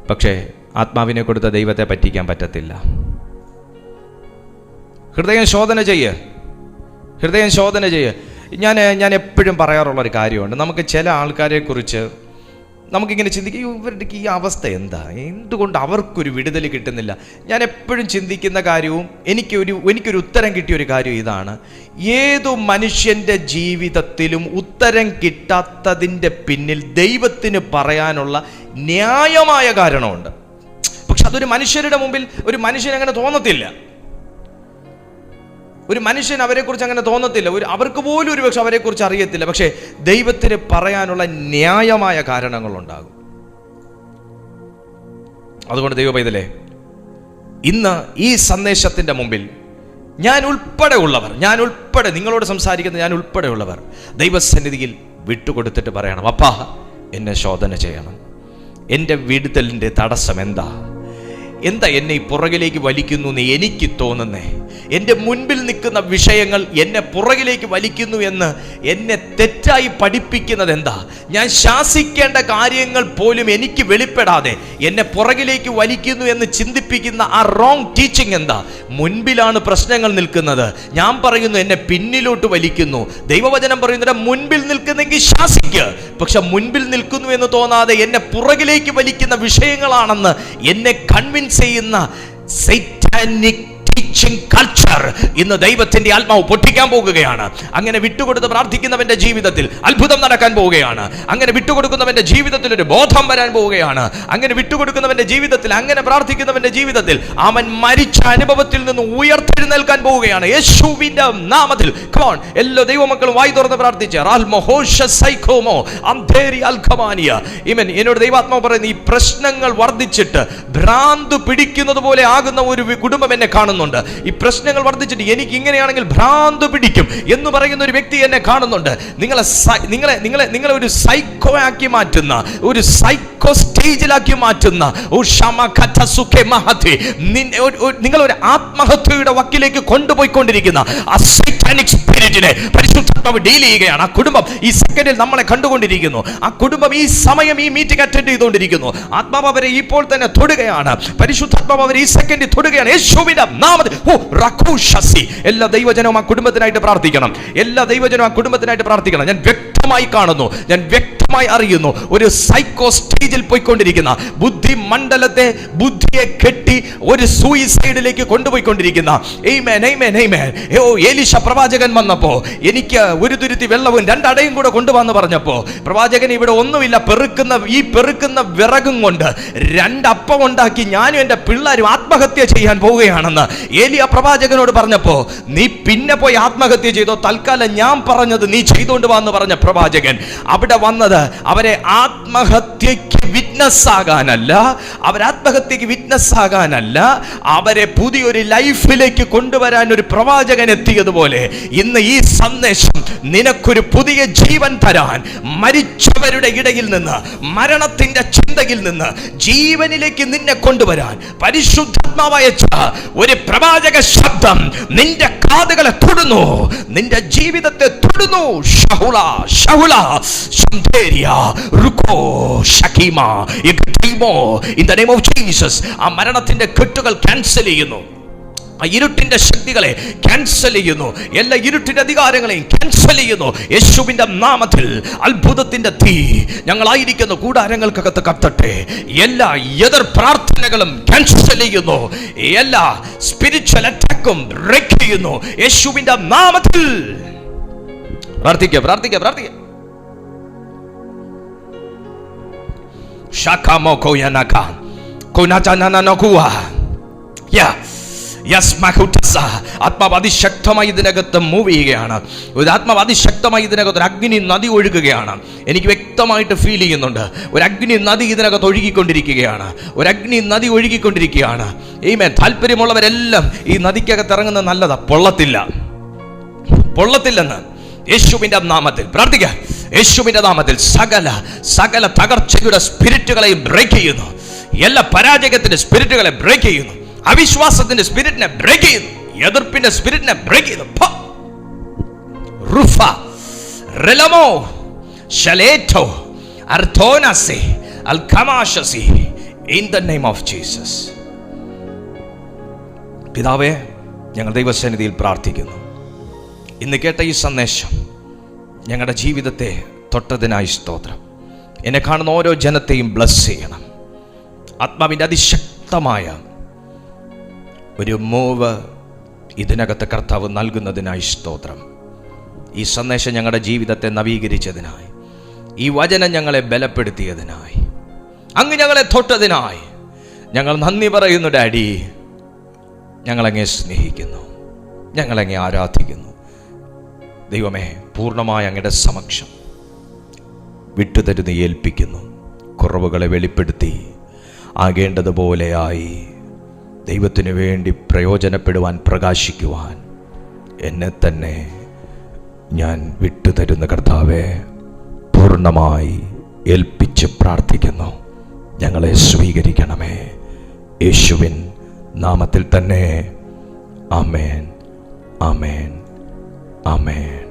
പക്ഷേ ആത്മാവിനെ കൊടുത്ത ദൈവത്തെ പറ്റിക്കാൻ പറ്റത്തില്ല. ഹൃദയം ശോധന ചെയ്യ്. ഞാൻ എപ്പോഴും പറയാറുള്ളൊരു കാര്യമുണ്ട്. നമുക്ക് ചില ആൾക്കാരെ കുറിച്ച് നമുക്കിങ്ങനെ ചിന്തിക്കും, ഇവരുടെ ഈ അവസ്ഥ എന്താ, എന്തുകൊണ്ട് അവർക്കൊരു വിടുതൽ കിട്ടുന്നില്ല? ഞാൻ എപ്പോഴും ചിന്തിക്കുന്ന കാര്യവും എനിക്കൊരു ഉത്തരം കിട്ടിയൊരു കാര്യം ഇതാണ്: ഏതു മനുഷ്യൻ്റെ ജീവിതത്തിലും ഉത്തരം കിട്ടാത്തതിൻ്റെ പിന്നിൽ ദൈവത്തിന് പറയാനുള്ള ന്യായമായ കാരണമുണ്ട്. പക്ഷെ അതൊരു മനുഷ്യരുടെ മുമ്പിൽ ഒരു മനുഷ്യൻ അങ്ങനെ തോന്നത്തില്ല. ഒരു മനുഷ്യൻ അവരെക്കുറിച്ച് അങ്ങനെ തോന്നത്തില്ല. അവർക്ക് പോലും ഒരുപക്ഷെ അവരെക്കുറിച്ച് അറിയത്തില്ല. പക്ഷേ ദൈവത്തിന് പറയാനുള്ള ന്യായമായ കാരണങ്ങളുണ്ടാകും. അതുകൊണ്ട് ദൈവ പൈതലേ, ഇന്ന് ഈ സന്ദേശത്തിൻ്റെ മുമ്പിൽ ഞാൻ ഉൾപ്പെടെ നിങ്ങളോട് സംസാരിക്കുന്ന ഞാൻ ഉൾപ്പെടെ ഉള്ളവർ ദൈവസന്നിധിയിൽ വിട്ടുകൊടുത്തിട്ട് പറയണം, അപ്പാ എന്നെ ശോധന ചെയ്യണം. എൻ്റെ വിടുതലിൻ്റെ തടസ്സം എന്താ എന്നെ ഈ പുറകിലേക്ക് വലിക്കുന്നു എന്ന് എനിക്ക് തോന്നുന്നേ? എൻ്റെ മുൻപിൽ നിൽക്കുന്ന വിഷയങ്ങൾ എന്നെ പുറകിലേക്ക് വലിക്കുന്നു എന്ന് എന്നെ തെറ്റായി പഠിപ്പിക്കുന്നത് എന്താ? ഞാൻ ശാസിക്കേണ്ട കാര്യങ്ങൾ പോലും എനിക്ക് വെളിപ്പെടാതെ എന്നെ പുറകിലേക്ക് വലിക്കുന്നു എന്ന് ചിന്തിപ്പിക്കുന്ന ആ റോങ് ടീച്ചിങ് എന്താ? മുൻപിലാണ് പ്രശ്നങ്ങൾ നിൽക്കുന്നത്, ഞാൻ പറയുന്നു എന്നെ പിന്നിലോട്ട് വലിക്കുന്നു. ദൈവവചനം പറയുന്നത് മുൻപിൽ നിൽക്കുന്നെങ്കിൽ ശാസിക്കുക. പക്ഷെ മുൻപിൽ നിൽക്കുന്നു എന്ന് തോന്നാതെ എന്നെ പുറകിലേക്ക് വലിക്കുന്ന വിഷയങ്ങളാണെന്ന് എന്നെ കൺവിൻസ് ചെയ്യുന്ന സൈറ്റാനിക് ടീച്ചിങ് കൾച്ചർ ഇന്ന് ദൈവത്തിന്റെ ആത്മാവ് പൊട്ടിക്കാൻ പോകുകയാണ്. അങ്ങനെ വിട്ടുകൊടുത്ത് പ്രാർത്ഥിക്കുന്നവന്റെ ജീവിതത്തിൽ അത്ഭുതം നടക്കാൻ പോവുകയാണ്. അങ്ങനെ വിട്ടുകൊടുക്കുന്നവന്റെ ജീവിതത്തിൽ ഒരു ബോധം വരാൻ പോവുകയാണ്. അങ്ങനെ വിട്ടുകൊടുക്കുന്നവന്റെ ജീവിതത്തിൽ, അങ്ങനെ പ്രാർത്ഥിക്കുന്നവന്റെ ജീവിതത്തിൽ അവൻ മരിച്ച അനുഭവത്തിൽ നിന്ന് ഉയർത്തെഴുന്നേൽക്കാൻ പോവുകയാണ് യേശുവിന്റെ നാമത്തിൽ. കമോൺ, എല്ലാ ദൈവമക്കളും വായി തുറന്ന് പ്രാർത്ഥിച്ച് എന്നോട് ദൈവാത്മാവ് പറയുന്നു, ഈ പ്രശ്നങ്ങൾ വർദ്ധിച്ചിട്ട് ഭ്രാന്ത് പിടിക്കുന്നത് പോലെ ആകുന്ന ഒരു കുടുംബം എന്നെ കാണുന്നു. ഈ പ്രശ്നങ്ങൾ വർദ്ധിച്ചിട്ട് എനിക്ക് ഇങ്ങനെയാണെങ്കിൽ ഭ്രാന്ത് പിടിക്കും എന്ന് പറയുന്ന ഒരു വ്യക്തി എന്നെ കാണുന്നുണ്ട്. നിങ്ങളെ ഒരു സൈക്കോ ആക്കി മാറ്റുന്ന, ഒരു സൈക്കോ സ്റ്റേജിലാക്കി മാറ്റുന്ന, നിങ്ങൾ ഒരു ആത്മഹത്യയുടെ വക്കിലേക്ക് കൊണ്ടുപോയിക്കൊണ്ടിരിക്കുന്ന ആ സൈറ്റാനിക് സ്പിരിറ്റിനെ പരിശുദ്ധാത്മാവ് ഡീൽ ചെയ്യുകയാണ്. ആ കുടുംബം ഈ സെക്കൻഡിൽ നമ്മളെ കണ്ടുകൊണ്ടിരിക്കുന്നു. ആ കുടുംബം ഈ സമയം ഈ മീറ്റിംഗ് അറ്റൻഡ് ചെയ്തുകൊണ്ടിരിക്കുന്നു. ആത്മാവ് അവരെ ഇപ്പോൾ തന്നെ തൊടുകയാണ്. പരിശുദ്ധാത്മാവ് അവരെ ഈ സെക്കൻഡിൽ തൊടുകയാണ് യേശുവിന്റെ നാമത്തിൽ. എല്ലാ ദൈവജനവും ആ കുടുംബത്തിനായിട്ട് പ്രാർത്ഥിക്കണം. എല്ലാ ദൈവജനവും ആ കുടുംബത്തിനായിട്ട് പ്രാർത്ഥിക്കണം. ഞാൻ വ്യക്തമായി കാണുന്നു, ഞാൻ വ്യക്തമായി അറിയുന്നു, ഒരു സൈക്കോ സ്റ്റേജിൽ പോയിക്കൊണ്ടിരിക്കുന്ന ബുദ്ധി മണ്ഡലത്തെ, ബുദ്ധിയെ കെട്ടി ഒരു സൂയിസൈഡിലേക്ക് കൊണ്ടുപോയിക്കൊണ്ടിരിക്കുന്ന ഏലീശ പ്രവാചകൻ വന്നപ്പോ എനിക്ക് ഒരു തുരുത്തി വെള്ളവും രണ്ടടയും കൂടെ കൊണ്ടുവന്ന് പറഞ്ഞപ്പോ പ്രവാചകൻ ഇവിടെ ഒന്നുമില്ല, പെറുക്കുന്ന വിറകും കൊണ്ട് രണ്ടപ്പം ഉണ്ടാക്കി ഞാനും എന്റെ പിള്ളേരും ആത്മഹത്യ ചെയ്യാൻ പോവുകയാണെന്ന് ഏലിയ പ്രവാചകനോട് പറഞ്ഞപ്പോ, നീ പിന്നെ പോയി ആത്മഹത്യ ചെയ്തോ, തൽക്കാലം ഞാൻ പറഞ്ഞത് നീ ചെയ്തുകൊണ്ട് വാന്ന് പറഞ്ഞ പ്രവാചകൻ അവിടെ വന്നത് അവരെ ആത്മഹത്യക്ക് വിറ്റ്നസ് ആകാനല്ല, അവരെ പുതിയൊരു ലൈഫിലേക്ക് കൊണ്ടുവരാൻ ഒരു പ്രവാചകൻ എത്തിയതുപോലെ ഇന്ന് ഈ സന്ദേശം നിനക്കൊരു പുതിയ ജീവൻ തരാൻ, മരിച്ചവരുടെ ഇടയിൽ നിന്ന്, മരണത്തിന്റെ ചിന്തയിൽ നിന്ന് ജീവനിലേക്ക് നിന്നെ കൊണ്ടുവരാൻ പരിശുദ്ധാത്മാവായ ഒരു പ്രവാചക ശബ്ദം നിന്റെ കാതുകളെ തൊടുന്നു, നിന്റെ ജീവിതത്തെ തൊടുന്നു. ആ മരണത്തിന്റെ കെട്ടുകൾ ക്യാൻസൽ ചെയ്യുന്നു, ആ ഇരുട്ടിന്റെ ശക്തികളെ ക്യാൻസൽ ചെയ്യുന്നു, എല്ലാ ഇരുട്ടിന്റെ അധികാരങ്ങളെയും ക്യാൻസൽ ചെയ്യുന്നു യേശുവിന്റെ നാമത്തിൽ. അത്ഭുതത്തിന്റെ തീ ഞങ്ങളായിരിക്കുന്ന കൂടാരങ്ങൾക്കകത്ത് കത്തട്ടെ. എല്ലാ എതിർ പ്രാർത്ഥനകളും ക്യാൻസൽ ചെയ്യുന്നു, എല്ലാ സ്പിരിച്വൽ അറ്റാക്കും ബ്രേക്ക് ചെയ്യുന്നു യേശുവിന്റെ നാമത്തിൽ. പ്രാർത്ഥിക്കുക. ആത്മാവ് അതിശക്തമായി ഇതിനകത്ത് മൂവ് ചെയ്യുകയാണ്. ആത്മാവ് അതിശക്തമായി ഇതിനകത്ത് ഒരു അഗ്നി നദി ഒഴുകുകയാണ്. എനിക്ക് വ്യക്തമായിട്ട് ഫീൽ ചെയ്യുന്നുണ്ട്. ഒരു അഗ്നി നദി ഇതിനകത്ത് ഒഴുകിക്കൊണ്ടിരിക്കുകയാണ്. ഒരു അഗ്നി നദി ഒഴുകിക്കൊണ്ടിരിക്കുകയാണ്. താല്പര്യമുള്ളവരെല്ലാം ഈ നദിക്കകത്ത് ഇറങ്ങുന്നത് നല്ലതാ. പൊള്ളത്തില്ലെന്ന് യേശുവിന്റെ നാമത്തിൽ പ്രാർത്ഥിക്കുക. യേശുവിന്റെ നാമത്തിൽ സകല തകർച്ചയുടെ സ്പിരിറ്റുകളെയും ബ്രേക്ക് ചെയ്യുന്നു. എല്ലാ പരാജയത്തിന്റെ സ്പിരിറ്റുകളെ ബ്രേക്ക് ചെയ്യുന്നു. അവിശ്വാസത്തിന്റെ സ്പിരിറ്റിനെ ബ്രേക്ക് ചെയ്യുന്നു. എതിർപ്പിന്റെ സ്പിരിറ്റിനെ ബ്രേക്ക് ചെയ്യുന്നു. റുഫ റെലമോ ശലേറ്റോ അർത്തോനസി അൽകമാശസി in the name of Jesus. പിതാവേ, ഞങ്ങൾ ദൈവസന്നിധിയിൽ പ്രാർത്ഥിക്കുന്നു. ഇന്ന് കേട്ട ഈ സന്ദേശം ഞങ്ങളുടെ ജീവിതത്തെ തൊട്ടതിനായി സ്തോത്രം. എന്നെ കാണുന്ന ഓരോ ജനത്തെയും ബ്ലസ് ചെയ്യണം. ആത്മാവിൻ്റെ അതിശക്തമായ ഒരു മൂവ് ഇതിനകത്ത് കർത്താവ് നൽകുന്നതിനായി സ്തോത്രം. ഈ സന്ദേശം ഞങ്ങളുടെ ജീവിതത്തെ നവീകരിച്ചതിനായി, ഈ വചനം ഞങ്ങളെ ബലപ്പെടുത്തിയതിനായി, അങ്ങ് ഞങ്ങളെ തൊട്ടതിനായി ഞങ്ങൾ നന്ദി പറയുന്നു ഡാഡി. ഞങ്ങളങ്ങേ സ്നേഹിക്കുന്നു, ഞങ്ങളങ്ങേ ആരാധിക്കുന്നു. ദൈവമേ, പൂർണ്ണമായ അങ്ങയുടെ സമക്ഷം വിട്ടുതരുന്ന ഏൽപ്പിക്കുന്നു. കുറവുകളെ വെളിപ്പെടുത്തി ആകേണ്ടതുപോലെയായി ദൈവത്തിനു വേണ്ടി പ്രയോജനപ്പെടുവാൻ, പ്രകാശിക്കുവാൻ എന്നെ തന്നെ ഞാൻ വിട്ടുതരുന്ന കർത്താവെ പൂർണ്ണമായി ഏൽപ്പിച്ച് പ്രാർത്ഥിക്കുന്നു. ഞങ്ങളെ സ്വീകരിക്കണമേ, യേശുവിൻ നാമത്തിൽ തന്നെ. ആമേൻ, ആമേൻ, ആമേൻ.